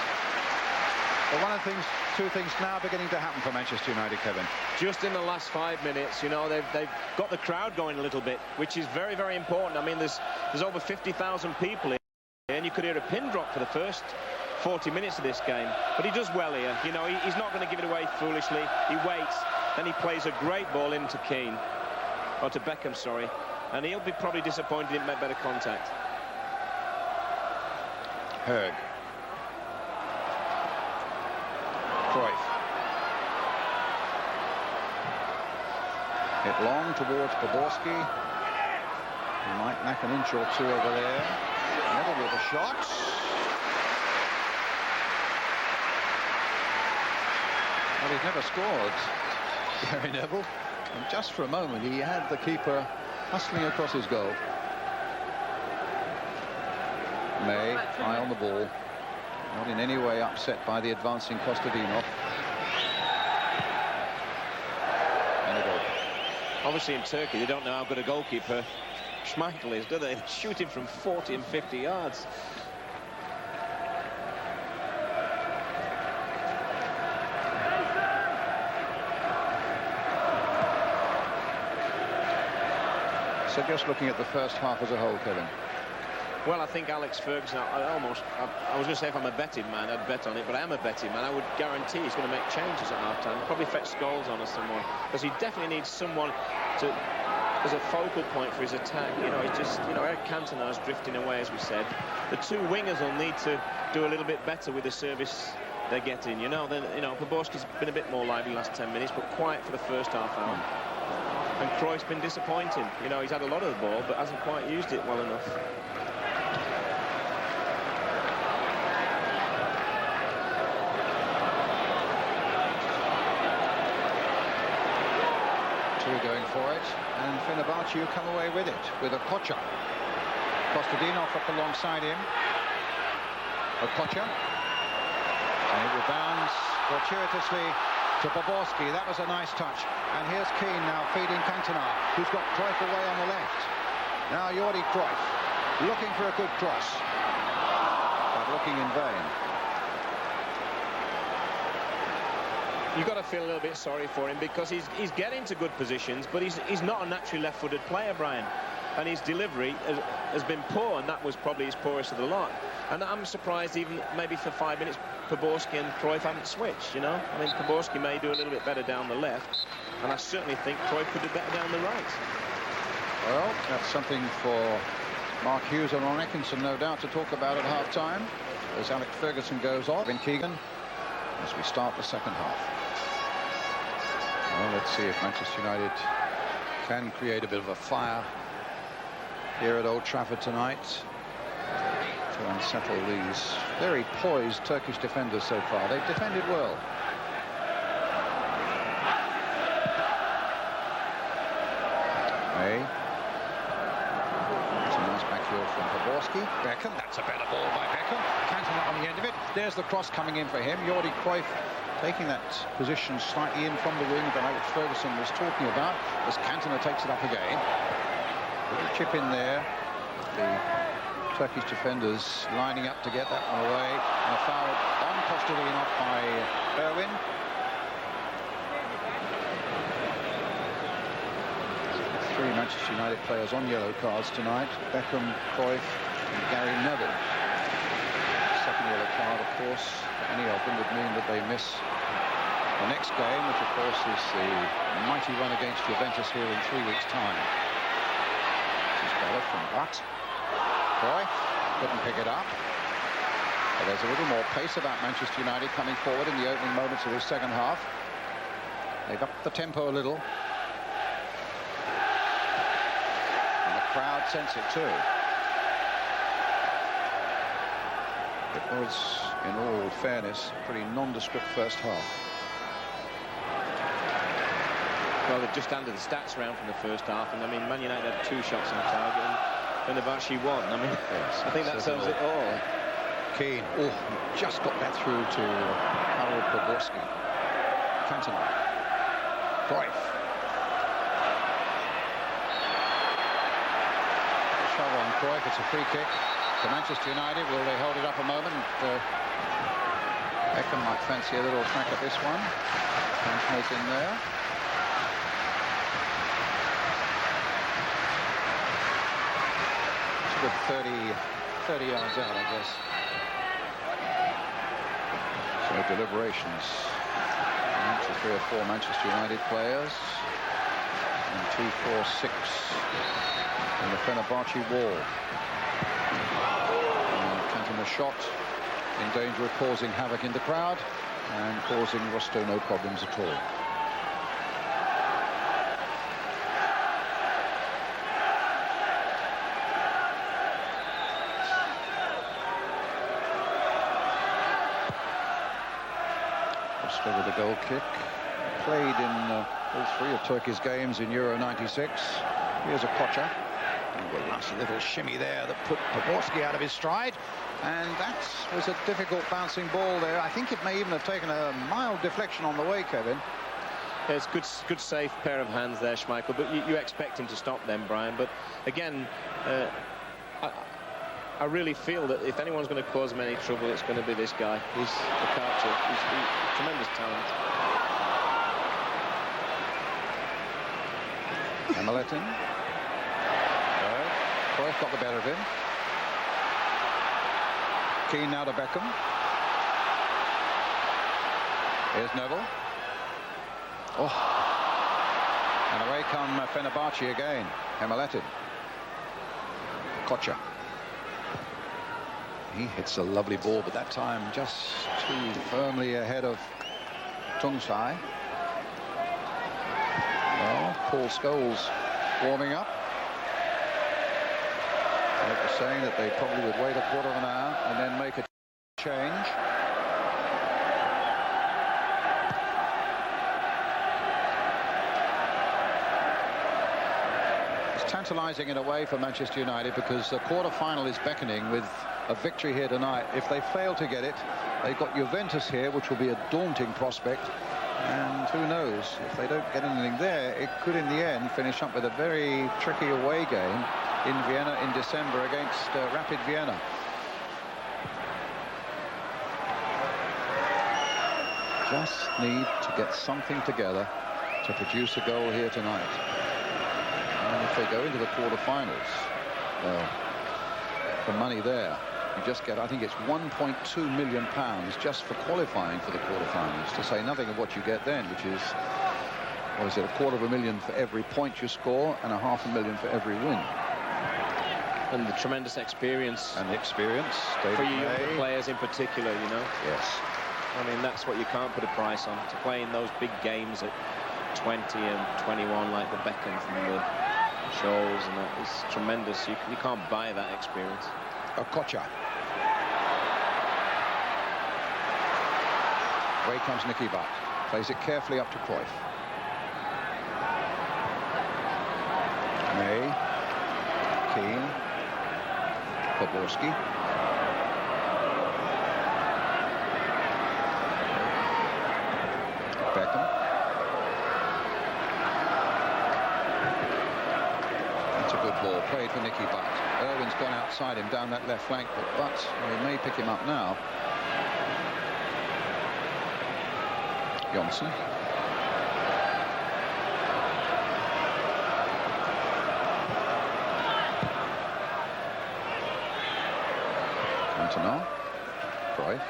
But two things now beginning to happen for Manchester United, Kevin. Just in the last 5 minutes, you know, they've got the crowd going a little bit, which is very, very important. I mean, there's over 50,000 people here, and you could hear a pin drop for the first 40 minutes of this game, but he does well here. You know, he's not going to give it away foolishly. He waits, then he plays a great ball into Keane, or to Beckham, sorry, and he'll be probably disappointed he didn't make better contact. Høgh. Cruijff. Hit long towards Poborský. He might knack an inch or two over there. Neville with a shot. Well, he's never scored, Gary Neville. And just for a moment, he had the keeper hustling across his goal. May, eye on the ball. Not in any way upset by the advancing Kostadinov. And a goal. Obviously in Turkey, they don't know how good a goalkeeper Schmeichel is, do they? They're shooting from 40 and 50 yards. So just looking at the first half as a whole, Kevin. Well, I think Alex Ferguson, I was going to say if I'm a betting man, I'd bet on it, but I am a betting man. I would guarantee he's going to make changes at half-time. Probably fetch Scholes on or someone, because he definitely needs someone to as a focal point for his attack. You know, he's just, you know, Eric Cantona's drifting away, as we said. The two wingers will need to do a little bit better with the service they're getting. You know, then, you know, Poborský's been a bit more lively the last 10 minutes, but quiet for the first half hour. And Cruijff's been disappointing. You know, he's had a lot of the ball, but hasn't quite used it well enough. Going for it, and Fenerbahçe come away with it, with Okocha. Kostadinov up alongside him. Okocha. And he rebounds fortuitously to Poborský. That was a nice touch. And here's Keane now feeding Cantona, who's got Cruijff away on the left. Now Jordi Cruijff, looking for a good cross, but looking in vain. You've got to feel a little bit sorry for him, because he's getting to good positions, but he's not a naturally left-footed player, Brian. And his delivery has been poor, and that was probably his poorest of the lot. And I'm surprised even maybe for 5 minutes Poborský and Cruijff haven't switched, you know. I mean, Poborský may do a little bit better down the left, and I certainly think Cruijff could do better down the right. Well, that's something for Mark Hughes and Ron Atkinson, no doubt, to talk about at half-time, as Alex Ferguson goes off in Keane as we start the second half. Well, let's see if Manchester United can create a bit of a fire here at Old Trafford tonight to unsettle these very poised Turkish defenders so far. They've defended well. Hey. That's a nice backfield from Poborský. Beckham, that's a better ball by Beckham. Cantona on the end of it. There's the cross coming in for him. Jordi Cruijff taking that position slightly in from the wing that Alex Ferguson was talking about, as Cantona takes it up again. Little chip in there. The Turkish defenders lining up to get that one away. And a foul on Kostadinov by Irwin. Three Manchester United players on yellow cards tonight. Beckham, Cruijff and Gary Neville. Second yellow card, of course, for any of them would mean that they miss the next game, which of course is the mighty run against Juventus here in 3 weeks' time. This is better from Butt. Cruijff couldn't pick it up. But there's a little more pace about Manchester United coming forward in the opening moments of this second half. They've upped the tempo a little. And the crowd sense it too. It was, in all fairness, a pretty nondescript first half. Well, they've just handed the stats around from the first half, and I mean, Man United had 2 shots on target, and Fenerbahçe 1. I mean, yes, I think that tells it all. Keane, oh, just got that through to Erol Poborský. Cantona. Cruijff. Shove on Cruijff, it's a free kick to Manchester United. Will they hold it up a moment? Beckham might fancy a little crack at this one. Cantona's in there. It's a good 30 yards out, I guess. So deliberations amongst the 3 or 4 Manchester United players. And 2, 4, 6 in the Fenerbahçe wall. A shot in danger of causing havoc in the crowd and causing Rüştü no problems at all. Rüştü with a goal kick. Played in all 3 of Turkey's games in Euro 96. Here's Okocha. A nasty little shimmy there that put Poborský out of his stride, and that was a difficult bouncing ball there. I think it may even have taken a mild deflection on the way, Kevin. It's good safe pair of hands there, Schmeichel, but you expect him to stop them, Brian. But again, I really feel that if anyone's going to cause him any trouble, it's going to be this guy. He's Okocha. He's tremendous talent. Kemalettin. Cruijff got the better of him. Keane now to Beckham. Here's Neville. Oh. And away come Fenerbahçe again. Kemalettin. Okocha. He hits a lovely ball, but that time just too firmly ahead of Tuncay. Well, Paul Scholes warming up. They were saying that they probably would wait a quarter of an hour and then make a change. It's tantalising in a way for Manchester United because the quarter-final is beckoning with a victory here tonight. If they fail to get it, they've got Juventus here, which will be a daunting prospect. And who knows, if they don't get anything there, it could in the end finish up with a very tricky away game in Vienna in December against Rapid Vienna. Just need to get something together to produce a goal here tonight. And if they go into the quarter-finals, well, the money there, you just get, I think it's £1.2 million just for qualifying for the quarterfinals, to say nothing of what you get then, which is, what is it, $250,000 for every point you score and $500,000 for every win. And the tremendous experience. And the experience. For you younger players in particular, you know. Yes. I mean, that's what you can't put a price on. To play in those big games at 20 and 21 like the Beckham from the Scholes, and that is tremendous. You can't buy that experience. Okocha. Away comes Nicky Butt. Plays it carefully up to Cruijff. May. Keane. Poborský. Beckham. That's a good ball. Played for Nicky Butt. Irwin's gone outside him down that left flank, but Butt, well, he may pick him up now. Johnsen. Cantona. Cruijff.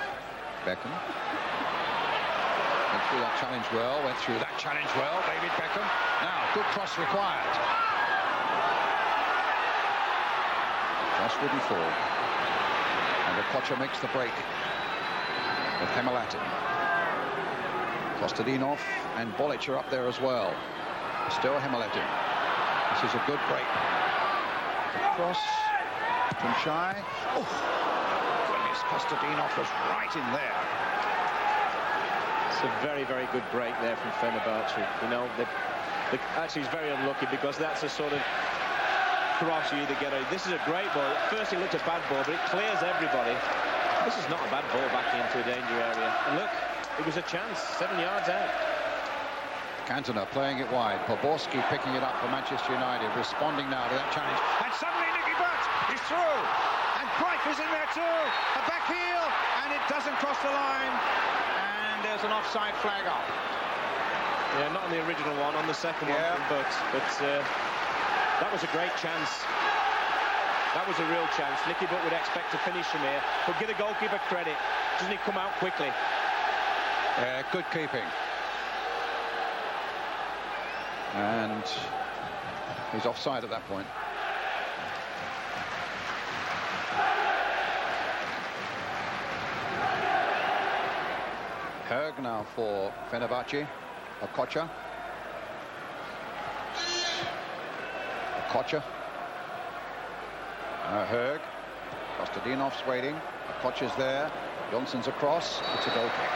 Beckham. Went through that challenge well. Went through that challenge well. David Beckham. Now, good cross required. Just wouldn't fall. And Okocha makes the break with Kemalettin. Kostadinov and Bolić are up there as well. Still Kemalettin. This is a good break. Cross. Tuncay. Oh, goodness, Kostadinov was right in there. It's a very, very good break there from Fenerbahçe. You know, actually he's very unlucky because that's a sort of cross you either get a... This is a great ball. At first it looked a bad ball, but it clears everybody. This is not a bad ball back into a danger area. And look, it was a chance, 7 yards out. Cantona playing it wide. Poborský picking it up for Manchester United, responding now to that challenge. And suddenly Nicky Butt is through. And Cruijff is in there too. A back heel, and it doesn't cross the line. And there's an offside flag up. Yeah, not on the original one, on the second one, but that was a great chance. That was a real chance. Nicky Butt would expect to finish from here, but give the goalkeeper credit. Doesn't he come out quickly? Good keeping. And he's offside at that point. Høgh now for Fenerbahçe. Okocha. Okocha. Høgh. Kostadinov's waiting. Okocha's there. Johnsen's across. It's a goal kick.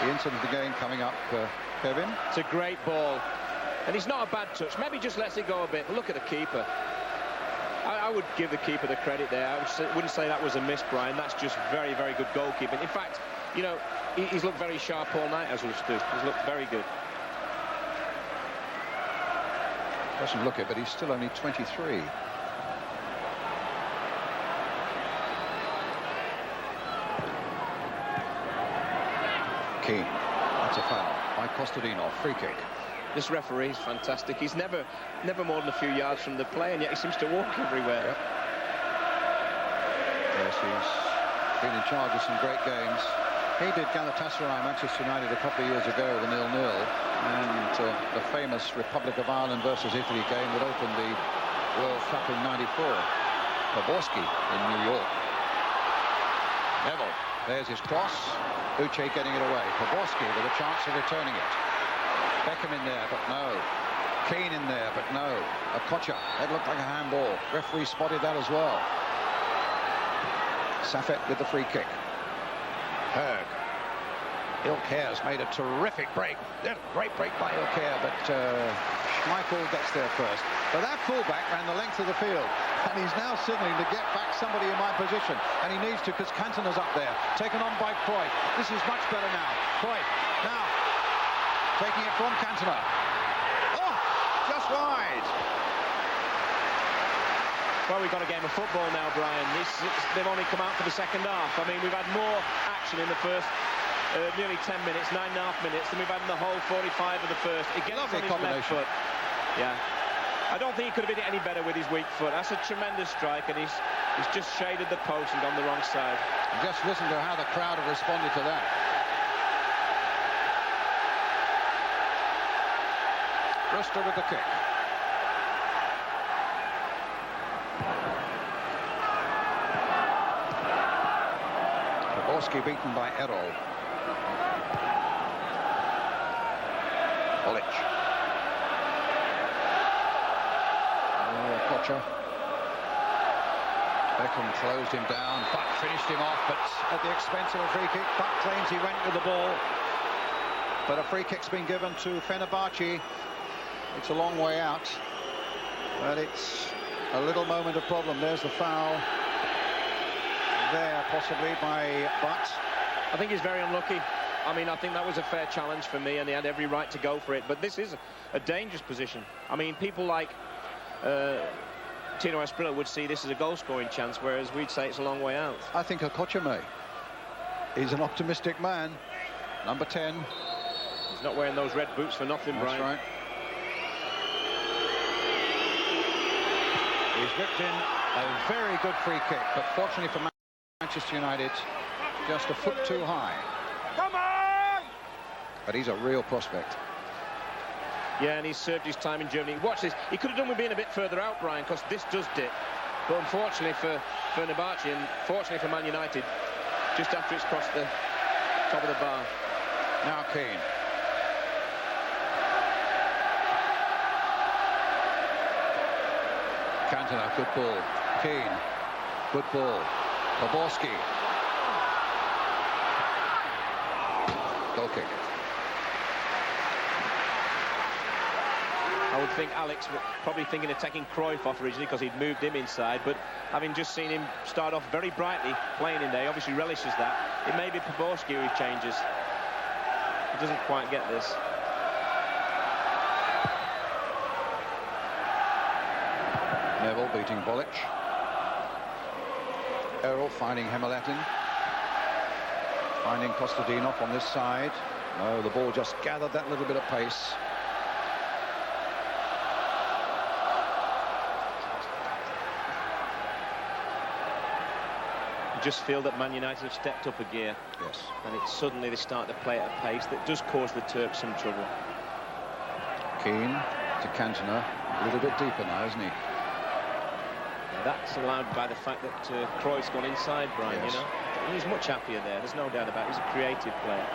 The incident of the game coming up, Kevin. It's a great ball. And it's not a bad touch. Maybe just lets it go a bit. But look at the keeper. I would give the keeper the credit there. I wouldn't say that was a miss, Brian. That's just very, very good goalkeeping. In fact, you know, he's looked very sharp all night, as Rüştü. He's looked very good. Doesn't look it, but he's still only 23. Keane. That's a foul by Kostadinov. Free kick. This referee is fantastic. He's never more than a few yards from the play, and yet he seems to walk everywhere. Yep. Yes, he's been in charge of some great games. He did Galatasaray, Manchester United, a couple of years ago with a 0-0, and the famous Republic of Ireland versus Italy game that opened the World Cup in '94. Poborský in New York. Neville, there's his cross. Uche getting it away. Poborský with a chance of returning it. Beckham in there, but no. Keane in there, but no. Okocha, that looked like a handball. Referee spotted that as well. Saffet with the free kick. Høgh. Ilker has made a terrific break. Great break by Ilker, but Schmeichel gets there first. But that fullback ran the length of the field, and he's now signaling to get back somebody in my position, and he needs to because Cantona's up there, taken on by Cruijff. This is much better now. Cruijff now taking it from Cantona. Oh, just wide. Well, we've got a game of football now, Brian. They've only come out for the second half. I mean, we've had more action in the first nearly 10 minutes, 9.5 minutes, than we've had in the whole 45 of the first. It gets on his left foot. Yeah. I don't think he could have hit it any better with his weak foot. That's a tremendous strike, and he's just shaded the post and gone the wrong side. And just listen to how the crowd have responded to that. Rüştü with the kick. Poborský beaten by Erol. Bolić. Okocha. Beckham closed him down. Butt finished him off, but at the expense of a free kick. Butt claims he went with the ball. But a free kick's been given to Fenerbahçe. It's a long way out. But it's a little moment of problem. There's the foul. There, possibly, by Butt. I think he's very unlucky. I mean, I think that was a fair challenge for me, and he had every right to go for it. But this is a dangerous position. I mean, people like Tino Asprilla would see this as a goal-scoring chance, whereas we'd say it's a long way out. I think Okocha may. He's an optimistic man. Number 10. He's not wearing those red boots for nothing, That's Brian. Right. He's whipped in a very good free kick, but fortunately for Manchester United, just a foot too high. Come on! But he's a real prospect. Yeah, and he's served his time in Germany. Watch this. He could have done with being a bit further out, Brian, because this does dip. But unfortunately for Fenerbahçe, and fortunately for Man United, just after it's crossed the top of the bar. Now Keane. Cantona, good ball. Keane, good ball. Poborský. Goal kick. I would think Alex was probably thinking of taking Cruijff off originally because he'd moved him inside, but having just seen him start off very brightly playing in there, he obviously relishes that. It may be Poborský who changes. He doesn't quite get this. Neville beating Bolić. Erol finding Kemalettin. Finding Kostadinov on this side. No, the ball just gathered that little bit of pace. You just feel that Man United have stepped up a gear. Yes. And it's suddenly they start to play at a pace that does cause the Turks some trouble. Keane to Cantona. A little bit deeper now, isn't he? Yeah, that's allowed by the fact that Cruijff's gone inside, Brian, yes. you know. He's much happier there, there's no doubt about it. He's a creative player.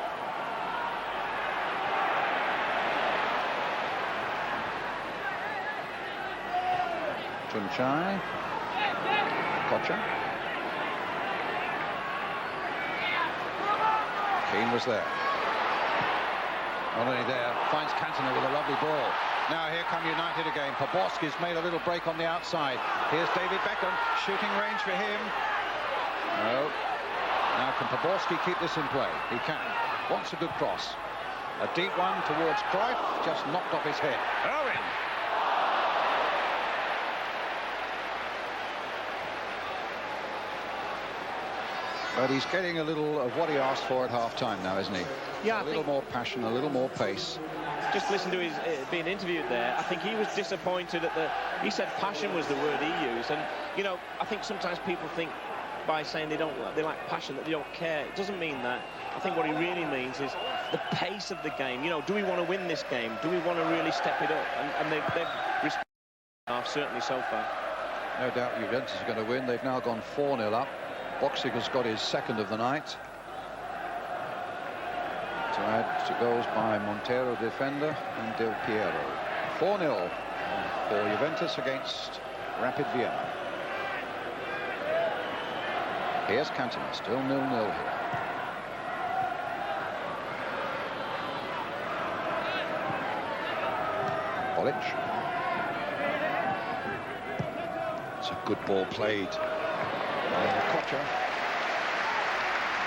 Tuncay. Okocha. Keane was there. Not only there, finds Cantona with a lovely ball. Now here come United again. Poborský's made a little break on the outside. Here's David Beckham, shooting range for him. No. Now can Poborský keep this in play? He can. Wants a good cross. A deep one towards Cruijff, just knocked off his head. Irwin. But he's getting a little of what he asked for at half-time now, isn't he? Yeah, a little more passion, a little more pace. Just listen to his being interviewed there. I think he was disappointed at he said passion was the word he used, and you know, I think sometimes people think by saying they lack passion that they don't care. It doesn't mean that. I think what he really means is the pace of the game. You know, do we want to win this game? Do we want to really step it up? And they've responded, certainly so far. No doubt Juventus is going to win. They've now gone 4-0 up. Boxic has got his second of the night. To add to goals by Montero, defender, and Del Piero. 4-0 for Juventus against Rapid Vienna. Here's Cantona, still 0-0 here. Bolić. It's a good ball played by Okocha.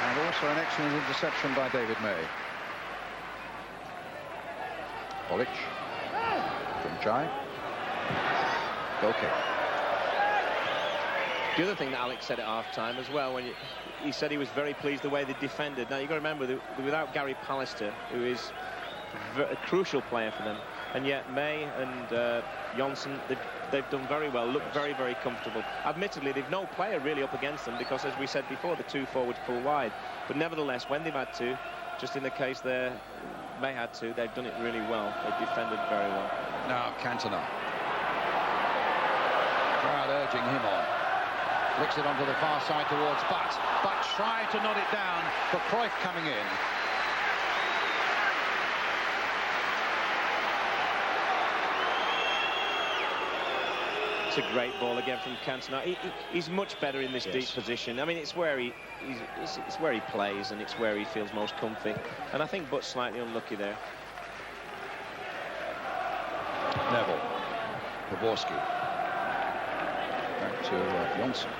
And also an excellent interception by David May. Bolić. Tuncay. Okay. The other thing that Alex said at half-time as well, when he said he was very pleased the way they defended. Now, you've got to remember that without Gary Pallister, who is a crucial player for them, and yet May and Johnsen, they've done very well, look very, very comfortable. Admittedly, they've no player really up against them because, as we said before, the two forwards pull wide. But nevertheless, when they've had to, just in the case there, May had to, they've done it really well. They've defended very well. Now Cantona. Crowd urging him on. Flicks it onto the far side towards Butt. Butt tried to nod it down, but Cruijff coming in. It's a great ball again from Cantona. He's much better in this deep position. I mean, it's where he plays, and it's where he feels most comfy. And I think Butt's slightly unlucky there. Neville. Poborský. Back to Johnsen.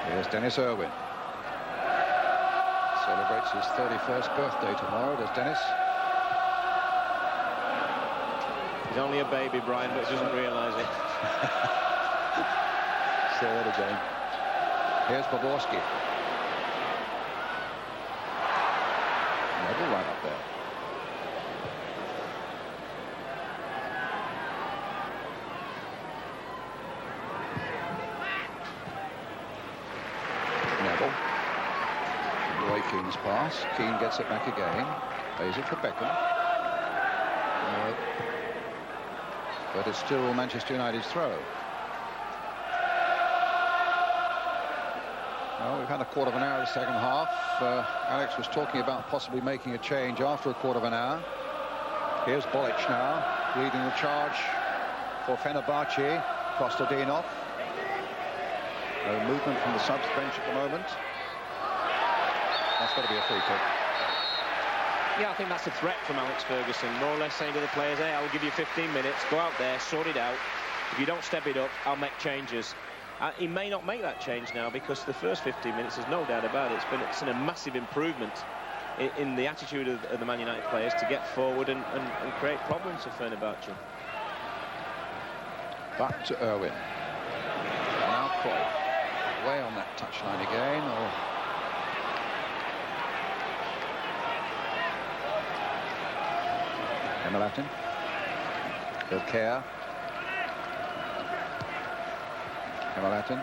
Here's Dennis Irwin. Celebrates his 31st birthday tomorrow, does Dennis? He's only a baby, Brian, but doesn't realise it. Say that again. Here's Poborský. Neville right up there. Neville. Away Keane's pass. Keane gets it back again. Plays it for Beckham. But it's still Manchester United's throw. Well, we've had a quarter of an hour of the second half. Alex was talking about possibly making a change after a quarter of an hour. Here's Bolić now, leading the charge for Fenerbahçe. Kostadinov. No movement from the subs bench at the moment. That's got to be a free kick. Yeah, I think that's a threat from Alex Ferguson, more or less saying to the players, hey, I'll give you 15 minutes, go out there, sort it out. If you don't step it up, I'll make changes. He may not make that change now because the first 15 minutes, there's no doubt about it, it's been a massive improvement in the attitude of the Man United players to get forward and create problems for Fenerbahçe. Back to Irwin. Now Cruijff. Way on that touchline again, or... Kemalettin. Ilker. Kemalettin.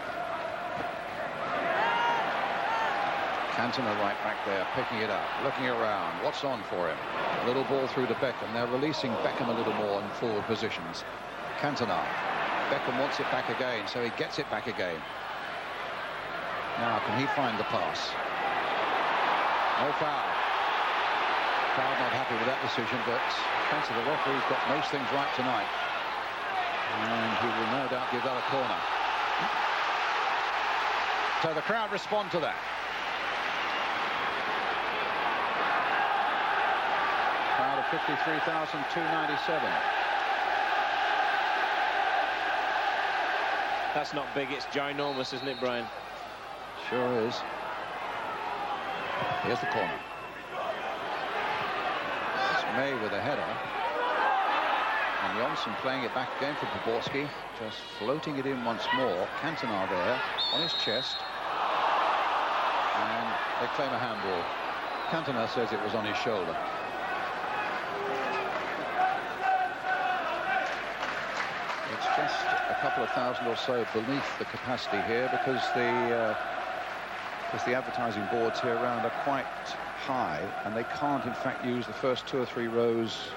Cantona right back there, picking it up, looking around. What's on for him? A little ball through to Beckham. They're releasing Beckham a little more in forward positions. Cantona. Beckham wants it back again, so he gets it back again. Now, can he find the pass? No foul. Crowd not happy with that decision, but fancy the referee's got most things right tonight, and he will no doubt give that a corner. So the crowd respond to that. Crowd of 53,297. That's not big, it's ginormous, isn't it, Brian? Sure is. Here's the corner. It's May with a header. And Johnsen playing it back again for Poborský. Just floating it in once more. Cantona there on his chest. And they claim a handball. Cantona says it was on his shoulder. It's just a couple of thousand or so beneath the capacity here because the advertising boards here around are quite high, and they can't in fact use the first 2 or 3 rows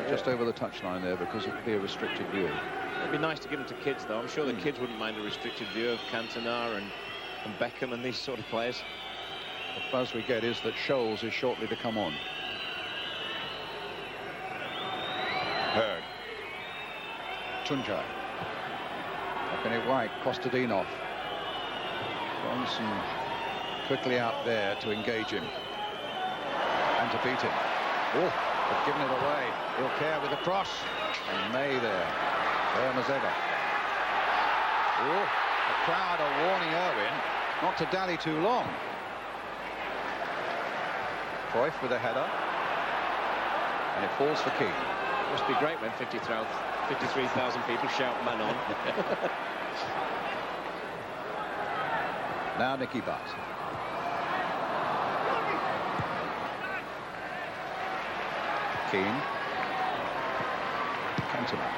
just over the touchline there because it would be a restricted view. It'd be nice to give them to kids, though. I'm sure the kids wouldn't mind a restricted view of Cantona and Beckham and these sort of players. The buzz we get is that Scholes is shortly to come on. Høgh. Tuncay. Up in it wide, Kostadinov. Johnsen quickly out there to engage him and to beat him. Oh, they've given it away. İlker with the cross, and May there, firm as ever. Oh, the crowd are warning Irwin not to dally too long. Cruijff with a header, and it falls for Keane. Must be great when 53,000 people shout man on. Now Nicky Butt. Keane. Cantona.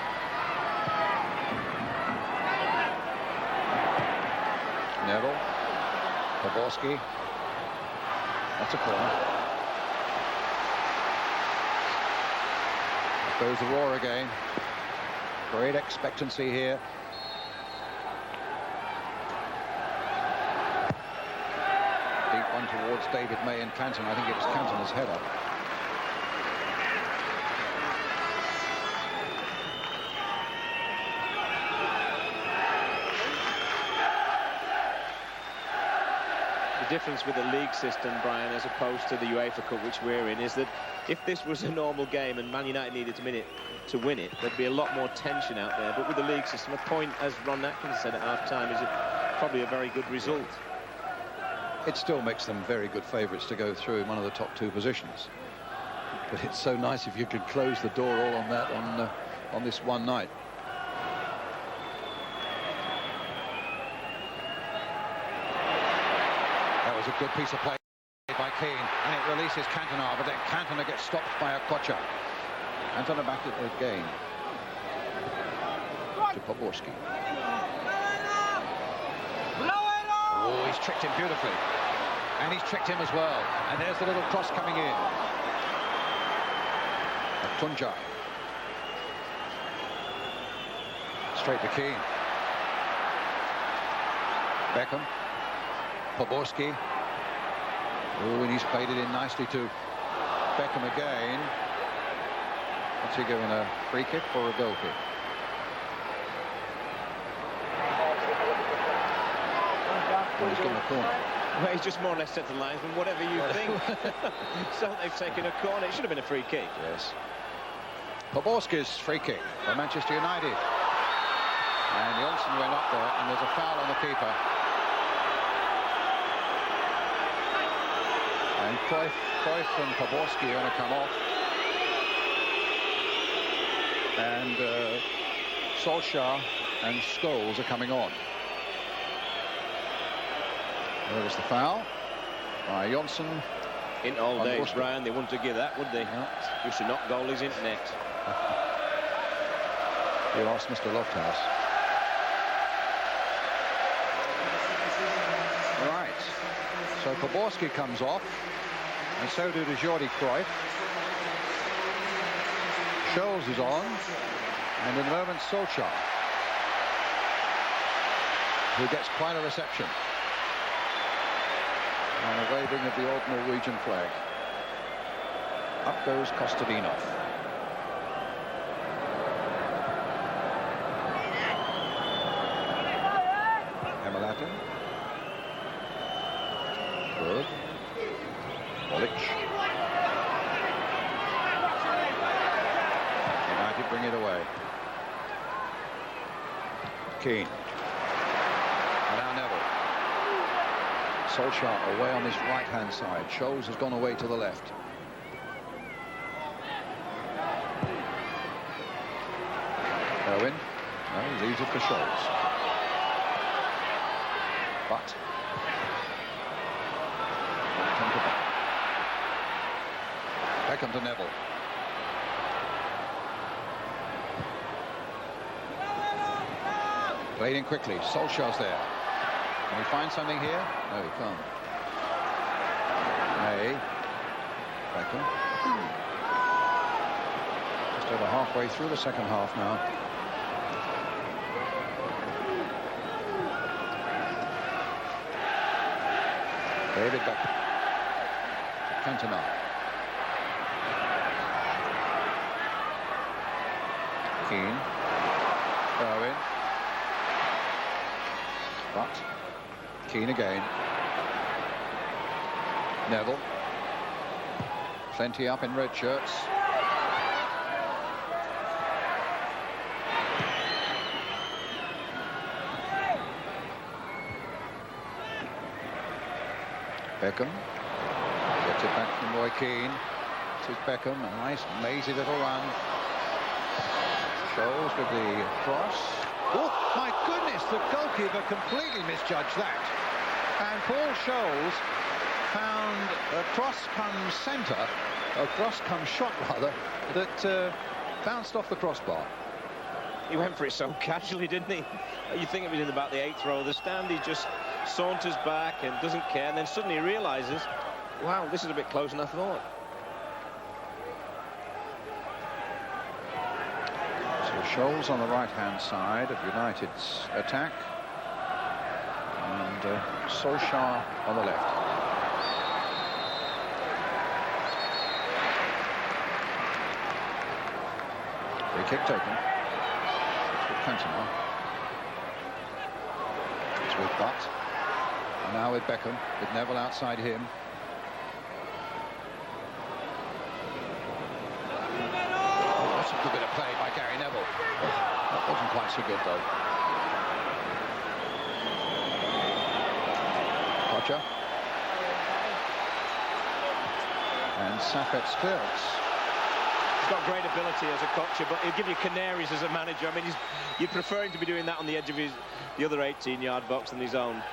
Neville. Poborský. That's a corner. There goes the roar again. Great expectancy here. Deep one towards David May and Cantona. I think it was Cantona's header. The difference with the league system, Brian, as opposed to the UEFA Cup, which we're in, is that if this was a normal game and Man United needed to win it, there'd be a lot more tension out there. But with the league system, a point, as Ron Atkins said at half-time, is probably a very good result. It still makes them very good favourites to go through in one of the top 2 positions. But it's so nice if you could close the door all on that on this one night. That was a good piece of play by Keane, and it releases Cantona, but then Cantona gets stopped by Okocha. Cantona back at the game to Poborský. Oh, he's tricked him beautifully, and he's tricked him as well. And there's the little cross coming in. Tuncay. Straight to Keane. Beckham. Poborský. Oh, and he's played it in nicely to Beckham again. What's he given, a free kick or a goal kick? Well, he's given a corner. Well, he's just more or less set the lines, but whatever you think. So they've taken a corner. It should have been a free kick. Yes. Poborský's free kick for Manchester United. And Johnsen went up there, and there's a foul on the keeper. And Cruijff and Poborský are going to come off. And Solskjær and Scholes are coming on. There was the foul by Johnsen. In old days, Brian, they wouldn't have given that, would they? No. You should not goal his internet. You asked Mr. Lofthouse. Right. So Poborský comes off, and so do Jordi Cruijff. Scholes is on, and in a moment Solskjær, who gets quite a reception. And a waving of the old Norwegian flag. Up goes Kostadinov. Kemalettin. Good. Bolić. United bring it away. Keane. And now Neville. Solskjær away on his right-hand side. Scholes has gone away to the left. Irwin. No, he leaves it for Scholes. But Beckham to Neville. Played in quickly. Solskjær's there. Can he find something here? No, he can't. Beckham. Just over halfway through the second half now. David Beckham. Cantona. Keane. Irwin. But Keane again. Neville. Plenty up in red shirts. Beckham gets it back from Roy Keane. This is Beckham, a nice mazy little run. Scholes with the cross. Oh my goodness, the goalkeeper completely misjudged that. And Paul Scholes found a cross come shot rather, that bounced off the crossbar. He went for it so casually, didn't he? You think it was in about the 8th row of the stand. He just saunters back and doesn't care, and then suddenly he realises, wow, this is a bit closer than I thought. So Scholes on the right-hand side of United's attack, and Solskjær on the left. Free kick taken. Cantona. It's with Butt. And now with Beckham, with Neville outside him. Oh, that's a good bit of play by Gary Neville. That wasn't quite so good though. Okocha. And Saffet's clearance. He's got great ability as a Okocha, but he'll give you canaries as a manager. I mean, you'd prefer him to be doing that on the edge of the other 18-yard box than his own.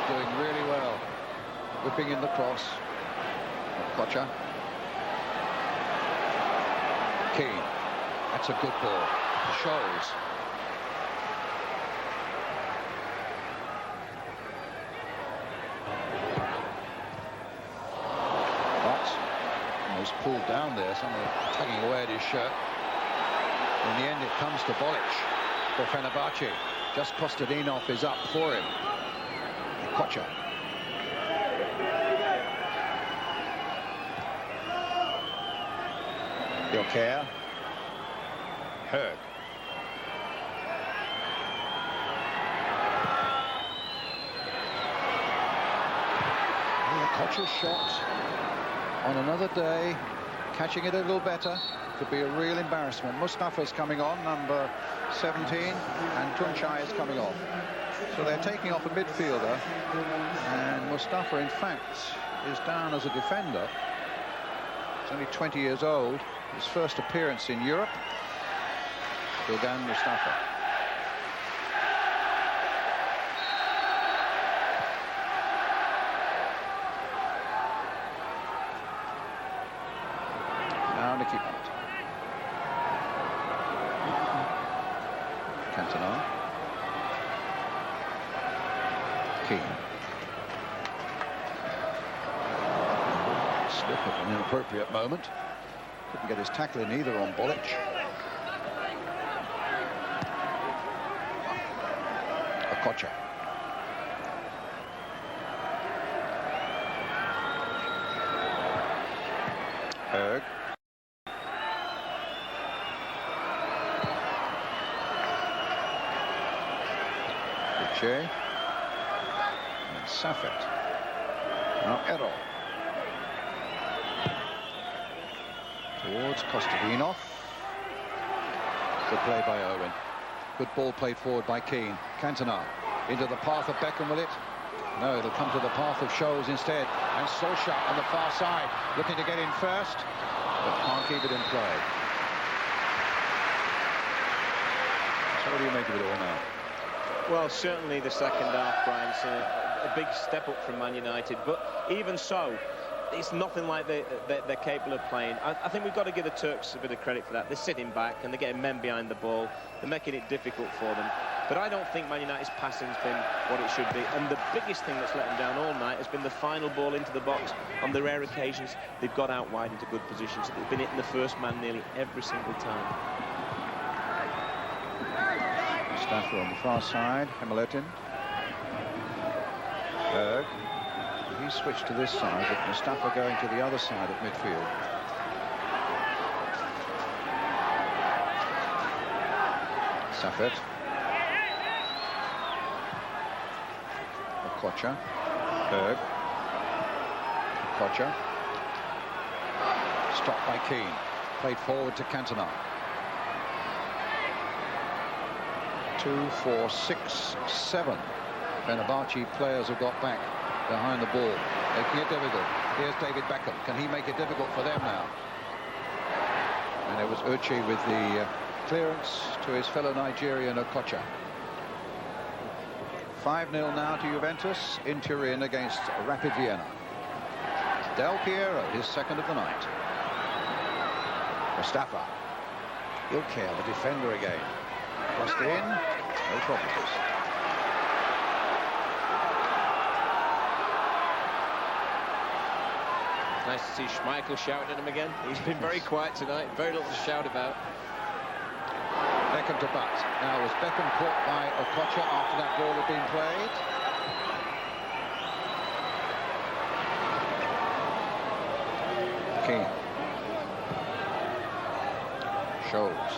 Doing really well, whipping in the cross. Okocha. Keane. That's a good ball. Scholes. But almost pulled down there, someone tugging away at his shirt. In the end, it comes to Bolić for Fenerbahçe. Just Kostadinov is up for him. Okocha. Ilker. Høgh. Okocha's shot on another day, catching it a little better. Could be a real embarrassment. Mustafa's coming on, number 17, and Tuncay is coming off. So they're taking off a midfielder, and Mustafa, in fact, is down as a defender. He's only 20 years old. His first appearance in Europe. Doğan Mustafa. Now Nicky Butt. Cantona. Keane. Slip at an inappropriate moment. Couldn't get his tackle in either on Bolić. Okocha. Høgh. Uche. And Saffet. Now Erol. Towards Kostadinov. Good play by Irwin. Good ball played forward by Keane. Cantona into the path of Beckham, will it? No, it'll come to the path of Scholes instead. And Solskjær on the far side, looking to get in first, but can't keep it in play. So what do you make of it all now? Well, certainly the second half, Brian's a big step up from Man United, but even so, it's nothing like they're capable of playing. I think we've got to give the Turks a bit of credit for that. They're sitting back and they're getting men behind the ball. They're making it difficult for them. But I don't think Man United's passing's been what it should be. And the biggest thing that's let them down all night has been the final ball into the box. On the rare occasions, they've got out wide into good positions. They've been hitting the first man nearly every single time. Mustafa on the far side, Kemalettin. Høgh. He switched to this side, with Mustafa going to the other side of midfield. Saffet. Okocha. Høgh. Okocha. Stopped by Keane. Played forward to Cantona. 2, 4, 6, 7. Fenerbahçe players have got back behind the ball, making it difficult. Here's David Beckham. Can he make it difficult for them now? And it was Uche with the clearance to his fellow Nigerian Okocha. 5-0 now to Juventus in Turin against Rapid Vienna. Del Piero, his second of the night. Mustafa. Ilker, the defender again. Crossed in, no problems. Nice to see Schmeichel shouting at him again. He's been very quiet tonight, very little to shout about. Beckham to Butt. Now was Beckham caught by Okocha after that ball had been played? Keane. Scholes.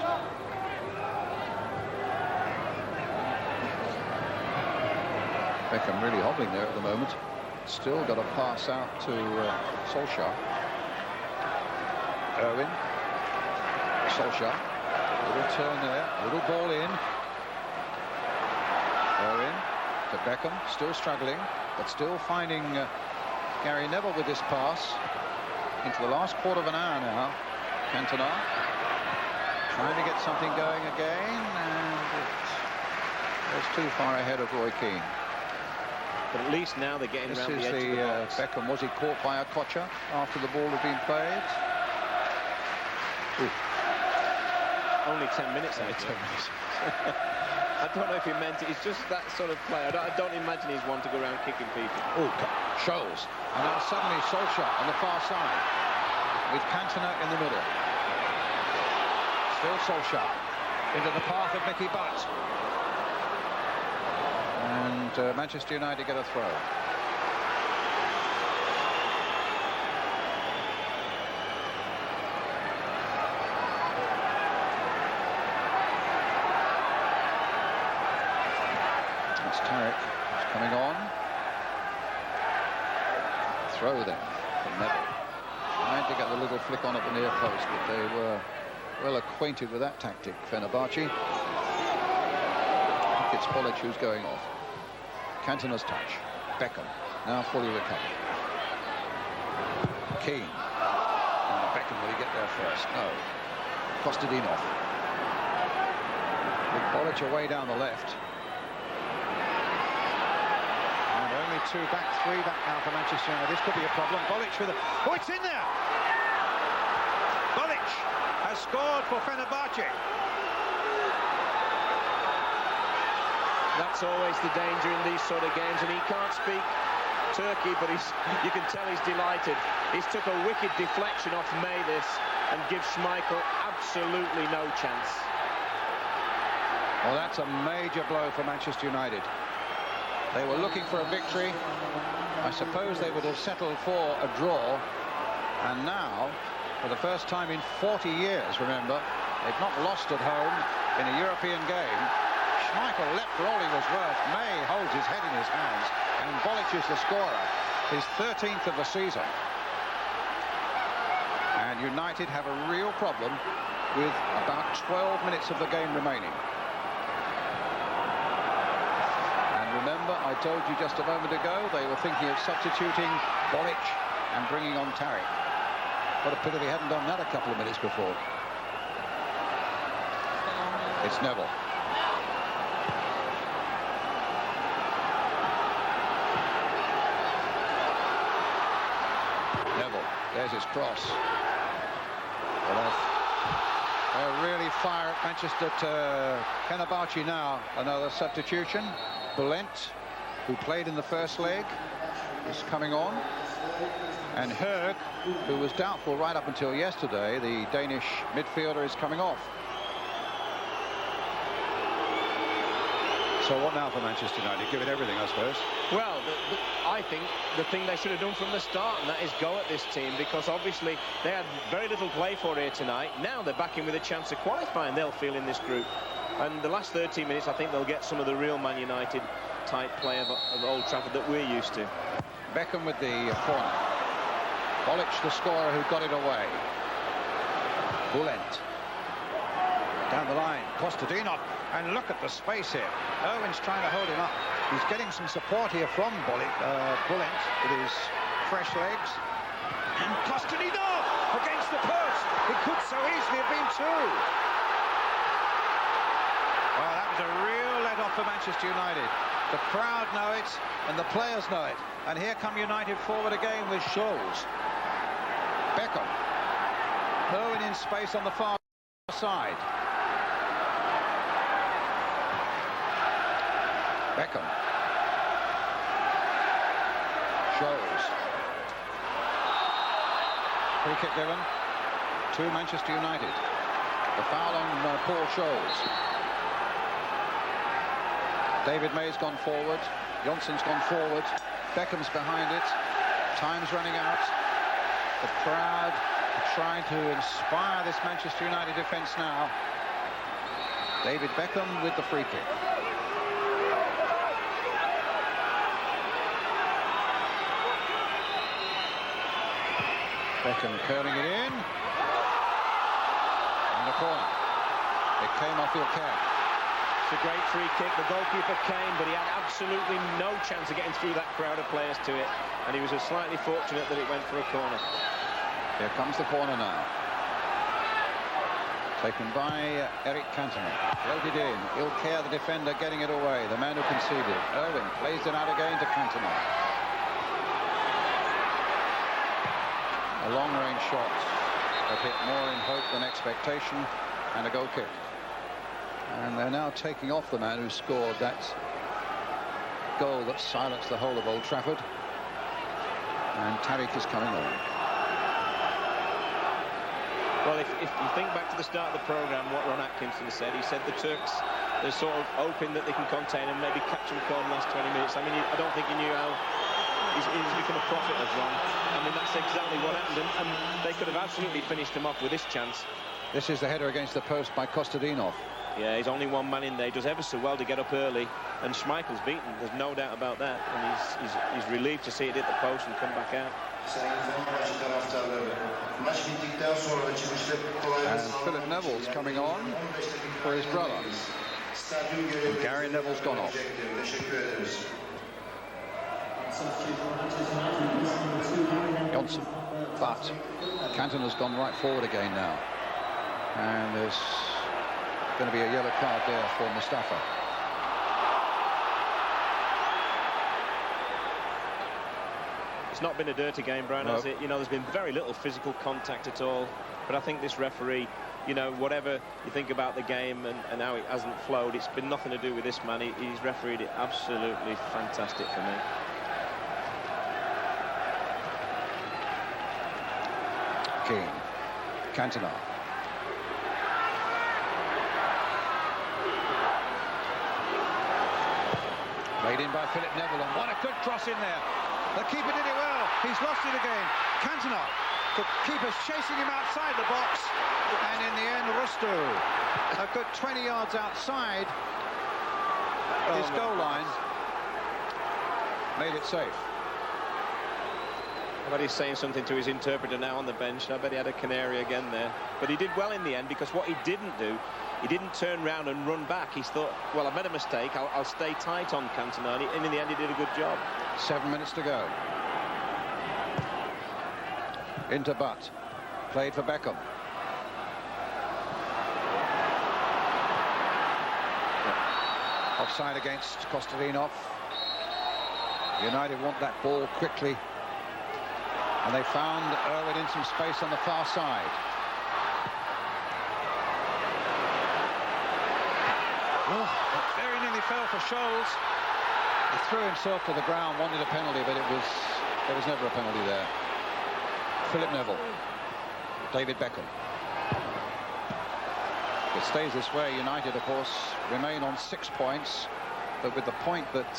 Beckham really hobbling there at the moment. Still got a pass out to Solskjær. Irwin. Solskjær. Little turn there. Little ball in. Irwin to Beckham. Still struggling, but still finding Gary Neville with this pass. Into the last quarter of an hour now. Cantona. Trying to get something going again. And it was too far ahead of Roy Keane. But at least now they're getting around the edge of the box. Beckham, was he caught by Okocha after the ball had been played? Ooh. Only 10 minutes. Only 10 minutes. I don't know if he meant it. It's just that sort of play. I don't imagine he's one to go around kicking people. Oh, Scholes. And now suddenly Solskjær on the far side with Cantona in the middle. Still Solskjær into the path of Mickey Butt. And Manchester United get a throw. It's Tarık who's coming on. Throw then from Neville. Trying to get the little flick on at the near post, but they were well acquainted with that tactic, Fenerbahçe. I think it's Bolić who's going off. Cantona's touch. Beckham now fully recovered. Keane. Beckham, will he get there first? No. Kostadinov. With Bolić away down the left. And only 2 back, 3 back now for Manchester United. This could be a problem. Bolić with a... Oh, it's in there! Bolić has scored for Fenerbahçe. That's always the danger in these sort of games, and he can't speak Turkey, but you can tell he's delighted. He's took a wicked deflection off Mavis and gives Schmeichel absolutely no chance. Well, that's a major blow for Manchester United. They were looking for a victory. I suppose they would have settled for a draw. And now, for the first time in 40 years, remember, they've not lost at home in a European game. Schmeichel leapt for all he was worth. May holds his head in his hands, and Bolić is the scorer, his 13th of the season. And And United have a real problem with about 12 minutes of the game remaining. And remember, I told you just a moment ago, they were thinking of substituting Bolić and bringing on Tarık. What a pity they hadn't done that a couple of minutes before. It's Neville. Neville, there's his cross. Well, they're really fire at Manchester Fenerbahçe now. Another substitution. Bülent, who played in the first leg, is coming on. And Høgh, who was doubtful right up until yesterday, the Danish midfielder, is coming off. So what now for Manchester United? Give it everything, I suppose. Well, I think the thing they should have done from the start, and that is go at this team, because obviously they had very little play for here tonight. Now they're back in with a chance of qualifying, they'll feel, in this group. And the last 13 minutes, I think they'll get some of the real Man United type play of Old Trafford that we're used to. Beckham with the corner. Bolić, the scorer, who got it away. Bülent. Down the line, Kostadinov. And look at the space here. Irwin's trying to hold him up. He's getting some support here from Bülent with his fresh legs. And Kostadinov against the post. It could so easily have been two. Well, that was a real let-off for Manchester United. The crowd know it, and the players know it. And here come United forward again with Scholes. Beckham. Irwin in space on the far side. Beckham. Scholes. Free kick given to Manchester United. The foul on Paul Scholes. David May's gone forward. Johnsen's gone forward. Beckham's behind it. Time's running out. The crowd are trying to inspire this Manchester United defence now. David Beckham with the free kick. Beckham curling it in. In the corner. It came off Ilker. It's a great free kick. The goalkeeper came, but he had absolutely no chance of getting through that crowd of players to it. And he was just slightly fortunate that it went for a corner. Here comes the corner now. Taken by Eric Cantona. Floated in. Ilker, the defender, getting it away. The man who conceded. Irwin plays it out again to Cantona. A long-range shot. A bit more in hope than expectation. And a goal kick. And they're now taking off the man who scored that goal that silenced the whole of Old Trafford. And Tarık is coming on. Well, if you think back to the start of the programme, what Ron Atkinson said, he said the Turks, they're sort of hoping that they can contain and maybe catch them cold in the last 20 minutes. I mean, I don't think he knew how he's become a prophet of Ron. I mean, that's exactly what happened, and they could have absolutely finished him off with this chance. This is the header against the post by Kostadinov. Yeah, he's only one man in there. He does ever so well to get up early, and Schmeichel's beaten. There's no doubt about that, and he's relieved to see it hit the post and come back out. And Philip Neville's coming on for his brother. And Gary Neville's gone off. Johnsen, but Cantona's gone right forward again now. And there's going to be a yellow card there for Mustafa. It's not been a dirty game, Brian, has it? You know, there's been very little physical contact at all. But I think this referee, you know, whatever you think about the game and how it hasn't flowed, it's been nothing to do with this man. He's refereed it absolutely fantastic for me. Keane. Cantona. Played in by Philip Neville, and what a good cross in there. The keeper did it well. He's lost it again. Cantona. The keeper's chasing him outside the box, and in the end, Rüştü, a good 20 yards outside his goal line, made it safe. I bet he's saying something to his interpreter now on the bench. I bet he had a canary again there. But he did well in the end, because what he didn't do, he didn't turn round and run back. He thought, well, I've made a mistake, I'll stay tight on Cantona, and in the end he did a good job. 7 minutes to go. Into Butt. Played for Beckham. Offside against Kostadinov. United want that ball quickly. And they found Irwin in some space on the far side. Oh, very nearly fell for Scholes. He threw himself to the ground, wanted a penalty, but there was never a penalty there. Philip Neville. David Beckham. If it stays this way, United, of course, remain on 6 points. But with the point that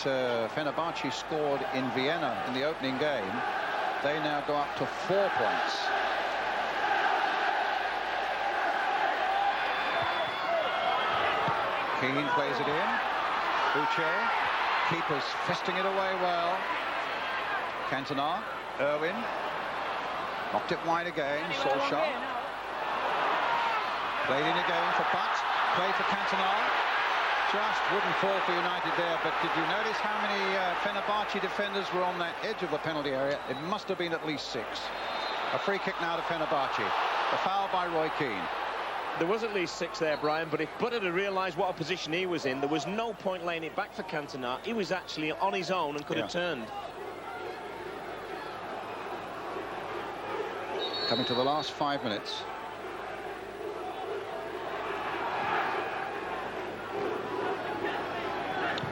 Fenerbahçe scored in Vienna in the opening game, they now go up to 4 points. Keane plays it in. Uche. Keeper's fisting it away well. Cantona. Irwin. Knocked it wide again. Solskjær. Played in again for Butt. Played for Cantona. Just wouldn't fall for United there, but did you notice how many Fenerbahçe defenders were on that edge of the penalty area? It must have been at least 6. A free kick now to Fenerbahçe. The foul by Roy Keane. There was at least 6 there, Brian, but if Butt had realised what a position he was in, there was no point laying it back for Cantona. He was actually on his own and could have turned. Coming to the last 5 minutes.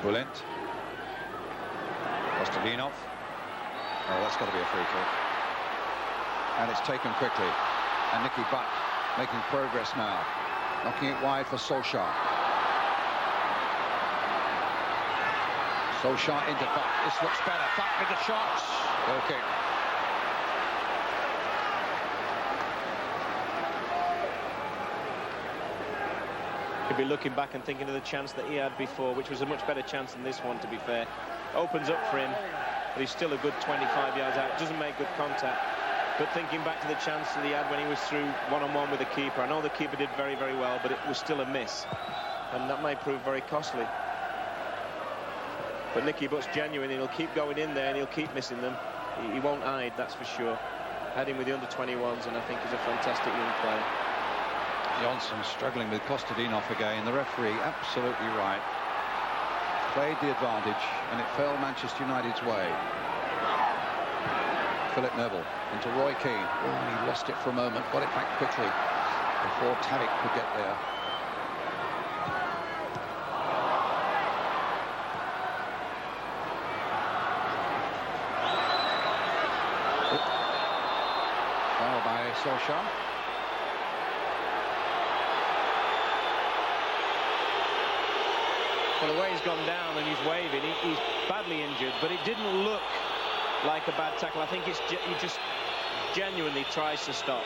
Bülent. Kostadinov. Oh, that's got to be a free kick. And it's taken quickly. And Nicky Butt making progress now. Knocking it wide for Solskjær. Solskjær into Butt. This looks better. Butt with the shots. Goal kick. Could be looking back and thinking of the chance that he had before, which was a much better chance than this one, to be fair. Opens up for him, but he's still a good 25 yards out. Doesn't make good contact. But thinking back to the chance that he had when he was through one-on-one with the keeper, I know the keeper did very, very well, but it was still a miss. And that may prove very costly. But Nicky Butt's genuine, and he'll keep going in there and he'll keep missing them. He won't hide, that's for sure. Had him with the under-21s, and I think he's a fantastic young player. Johnsen struggling with Kostadinov again. The referee absolutely right. Played the advantage, and it fell Manchester United's way. Philip Neville into Roy Keane. Oh, he lost it for a moment, got it back quickly before Tarık could get there. Foul by Solskjær. Well, the way he's gone down and he's waving, he's badly injured, but it didn't look like a bad tackle. I think he just genuinely tries to stop.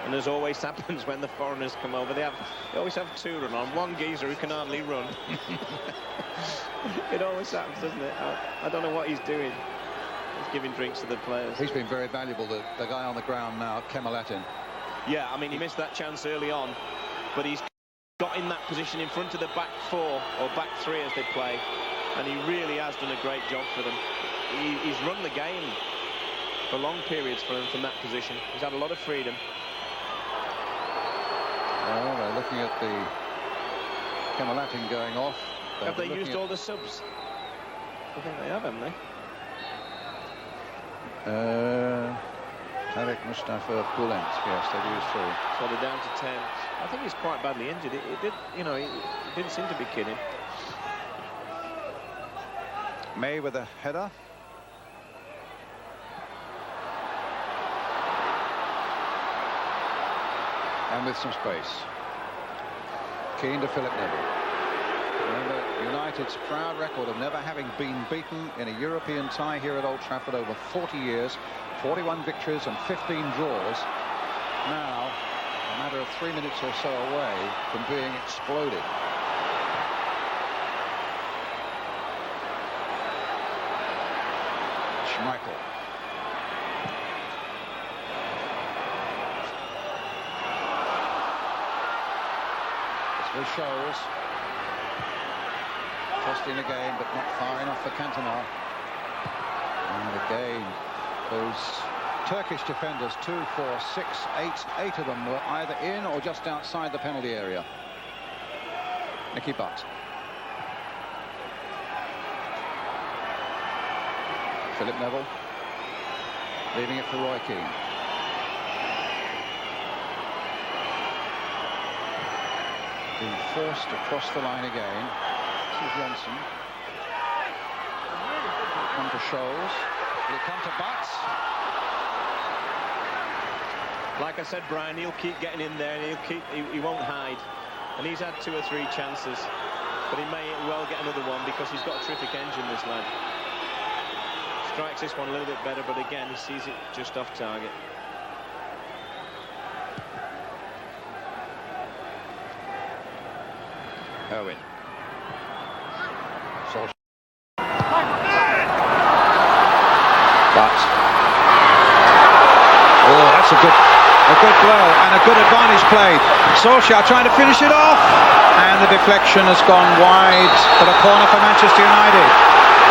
And as always happens when the foreigners come over, they always have 2 run on. One geezer who can hardly run. It always happens, doesn't it? I don't know what he's doing. He's giving drinks to the players. He's been very valuable, the guy on the ground now, Kemalettin. Yeah, I mean, he missed that chance early on, but he's got in that position in front of the back 4 or back 3 as they play, and he really has done a great job for them. He's run the game for long periods for them from that position. He's had a lot of freedom. Well, they're looking at the Kemalettin going off. Have they used all the subs? I think they have, haven't they? Tarık, Mustafa, Bülent. Yes, they've used 3. So they're down to 10. I think he's quite badly injured. It did, you know, he didn't seem to be kidding. May with a header. And with some space. Keane to Philip Neville. Remember, United's proud record of never having been beaten in a European tie here at Old Trafford over 40 years. 41 victories and 15 draws. Now, a matter of 3 minutes or so away from being exploded. Schmeichel. This was Scholes. Tossed in again, but not far enough for Cantona. And again, those Turkish defenders, 2, 4, 6, 8 of them were either in or just outside the penalty area. Nicky Butt. Philip Neville, leaving it for Roy Keane. Being forced across the line again. This is Johnsen. Come to Scholes. Will it come to Butt? Like I said, Brian, he'll keep getting in there and he won't hide. And he's had 2 or 3 chances, but he may well get another one because he's got a terrific engine, this lad. Strikes this one a little bit better, but again, he sees it just off target. Irwin. Solskjær. But oh, that's a good blow and a good advantage played. Solskjær trying to finish it off, and the deflection has gone wide for the corner for Manchester United.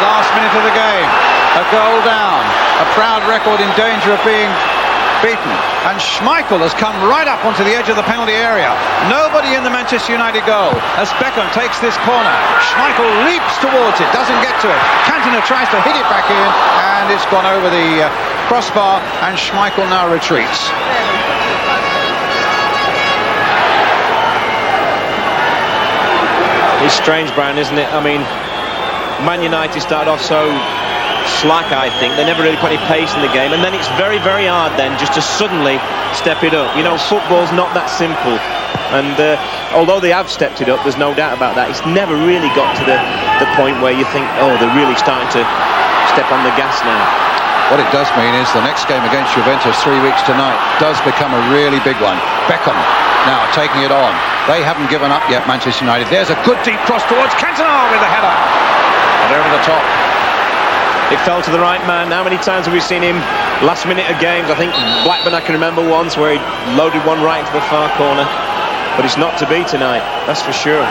Last minute of the game, a goal down, a proud record in danger of being beaten, and Schmeichel has come right up onto the edge of the penalty area. Nobody in the Manchester United goal as Beckham takes this corner. Schmeichel leaps towards it, doesn't get to it. Cantona tries to hit it back in, and it's gone over the crossbar, and Schmeichel now retreats. It's strange, Brian, isn't it? I mean, Man United started off so slack, I think. They never really put any pace in the game, and then it's very, very hard then just to suddenly step it up. You know, football's not that simple, and although they have stepped it up, there's no doubt about that, it's never really got to the point where you think, oh, they're really starting to step on the gas now. What it does mean is the next game against Juventus 3 weeks tonight does become a really big one. Beckham now taking it on. They haven't given up yet, Manchester United. There's a good deep cross towards Cantona with a header. And over the top. It fell to the right man. How many times have we seen him last minute of games? I think Blackburn, I can remember once where he loaded one right into the far corner. But it's not to be tonight, that's for sure.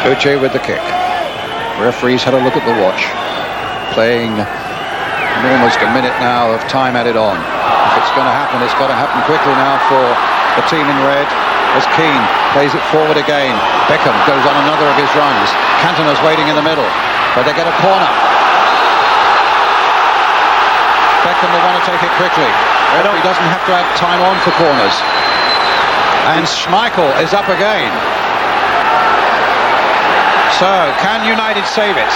Uche with the kick. Referees had a look at the watch. Playing almost a minute now of time added on. If it's going to happen, it's got to happen quickly now for the team in red. As Keane plays it forward again. Beckham goes on another of his runs. Cantona's waiting in the middle, but they get a corner. Beckham will want to take it quickly. He doesn't have to have time on for corners. And Schmeichel is up again. So, can United save it?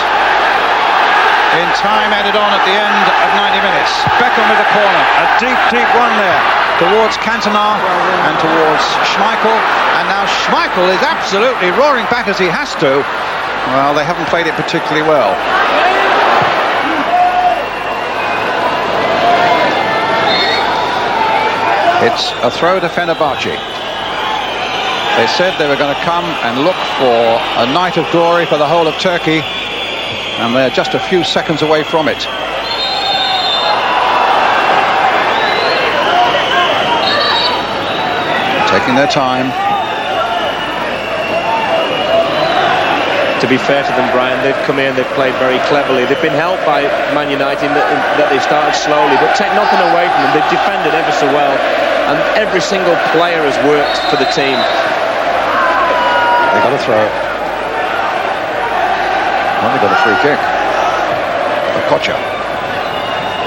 In time added on at the end of 90 minutes. Beckham with a corner. A deep, deep one there towards Cantona and towards Schmeichel. And now Schmeichel is absolutely roaring back as he has to. Well, they haven't played it particularly well. It's a throw to Fenerbahçe. They said they were going to come and look for a night of glory for the whole of Turkey, and they're just a few seconds away from it. Taking their time. To be fair to them, Brian, they've come in, they've played very cleverly. They've been helped by Man United in that they've started slowly, but take nothing away from them. They've defended ever so well, and every single player has worked for the team. They got a throw. Well, they got a free kick. Okocha.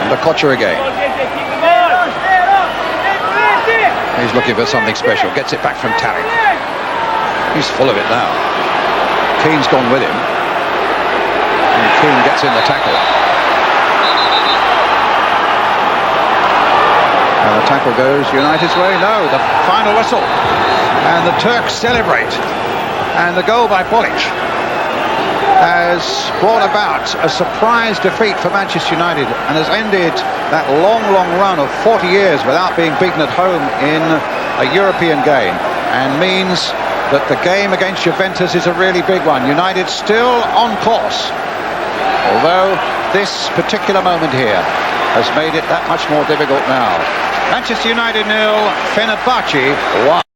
And Okocha again. He's looking for something special. Gets it back from Tarık. He's full of it now. Keane's gone with him. And Keane gets in the tackle. And the tackle goes United's way. No, the final whistle. And the Turks celebrate. And the goal by Bolić has brought about a surprise defeat for Manchester United and has ended that long, long run of 40 years without being beaten at home in a European game, and means that the game against Juventus is a really big one. United still on course, although this particular moment here has made it that much more difficult now. Manchester United 0, Fenerbahçe 1.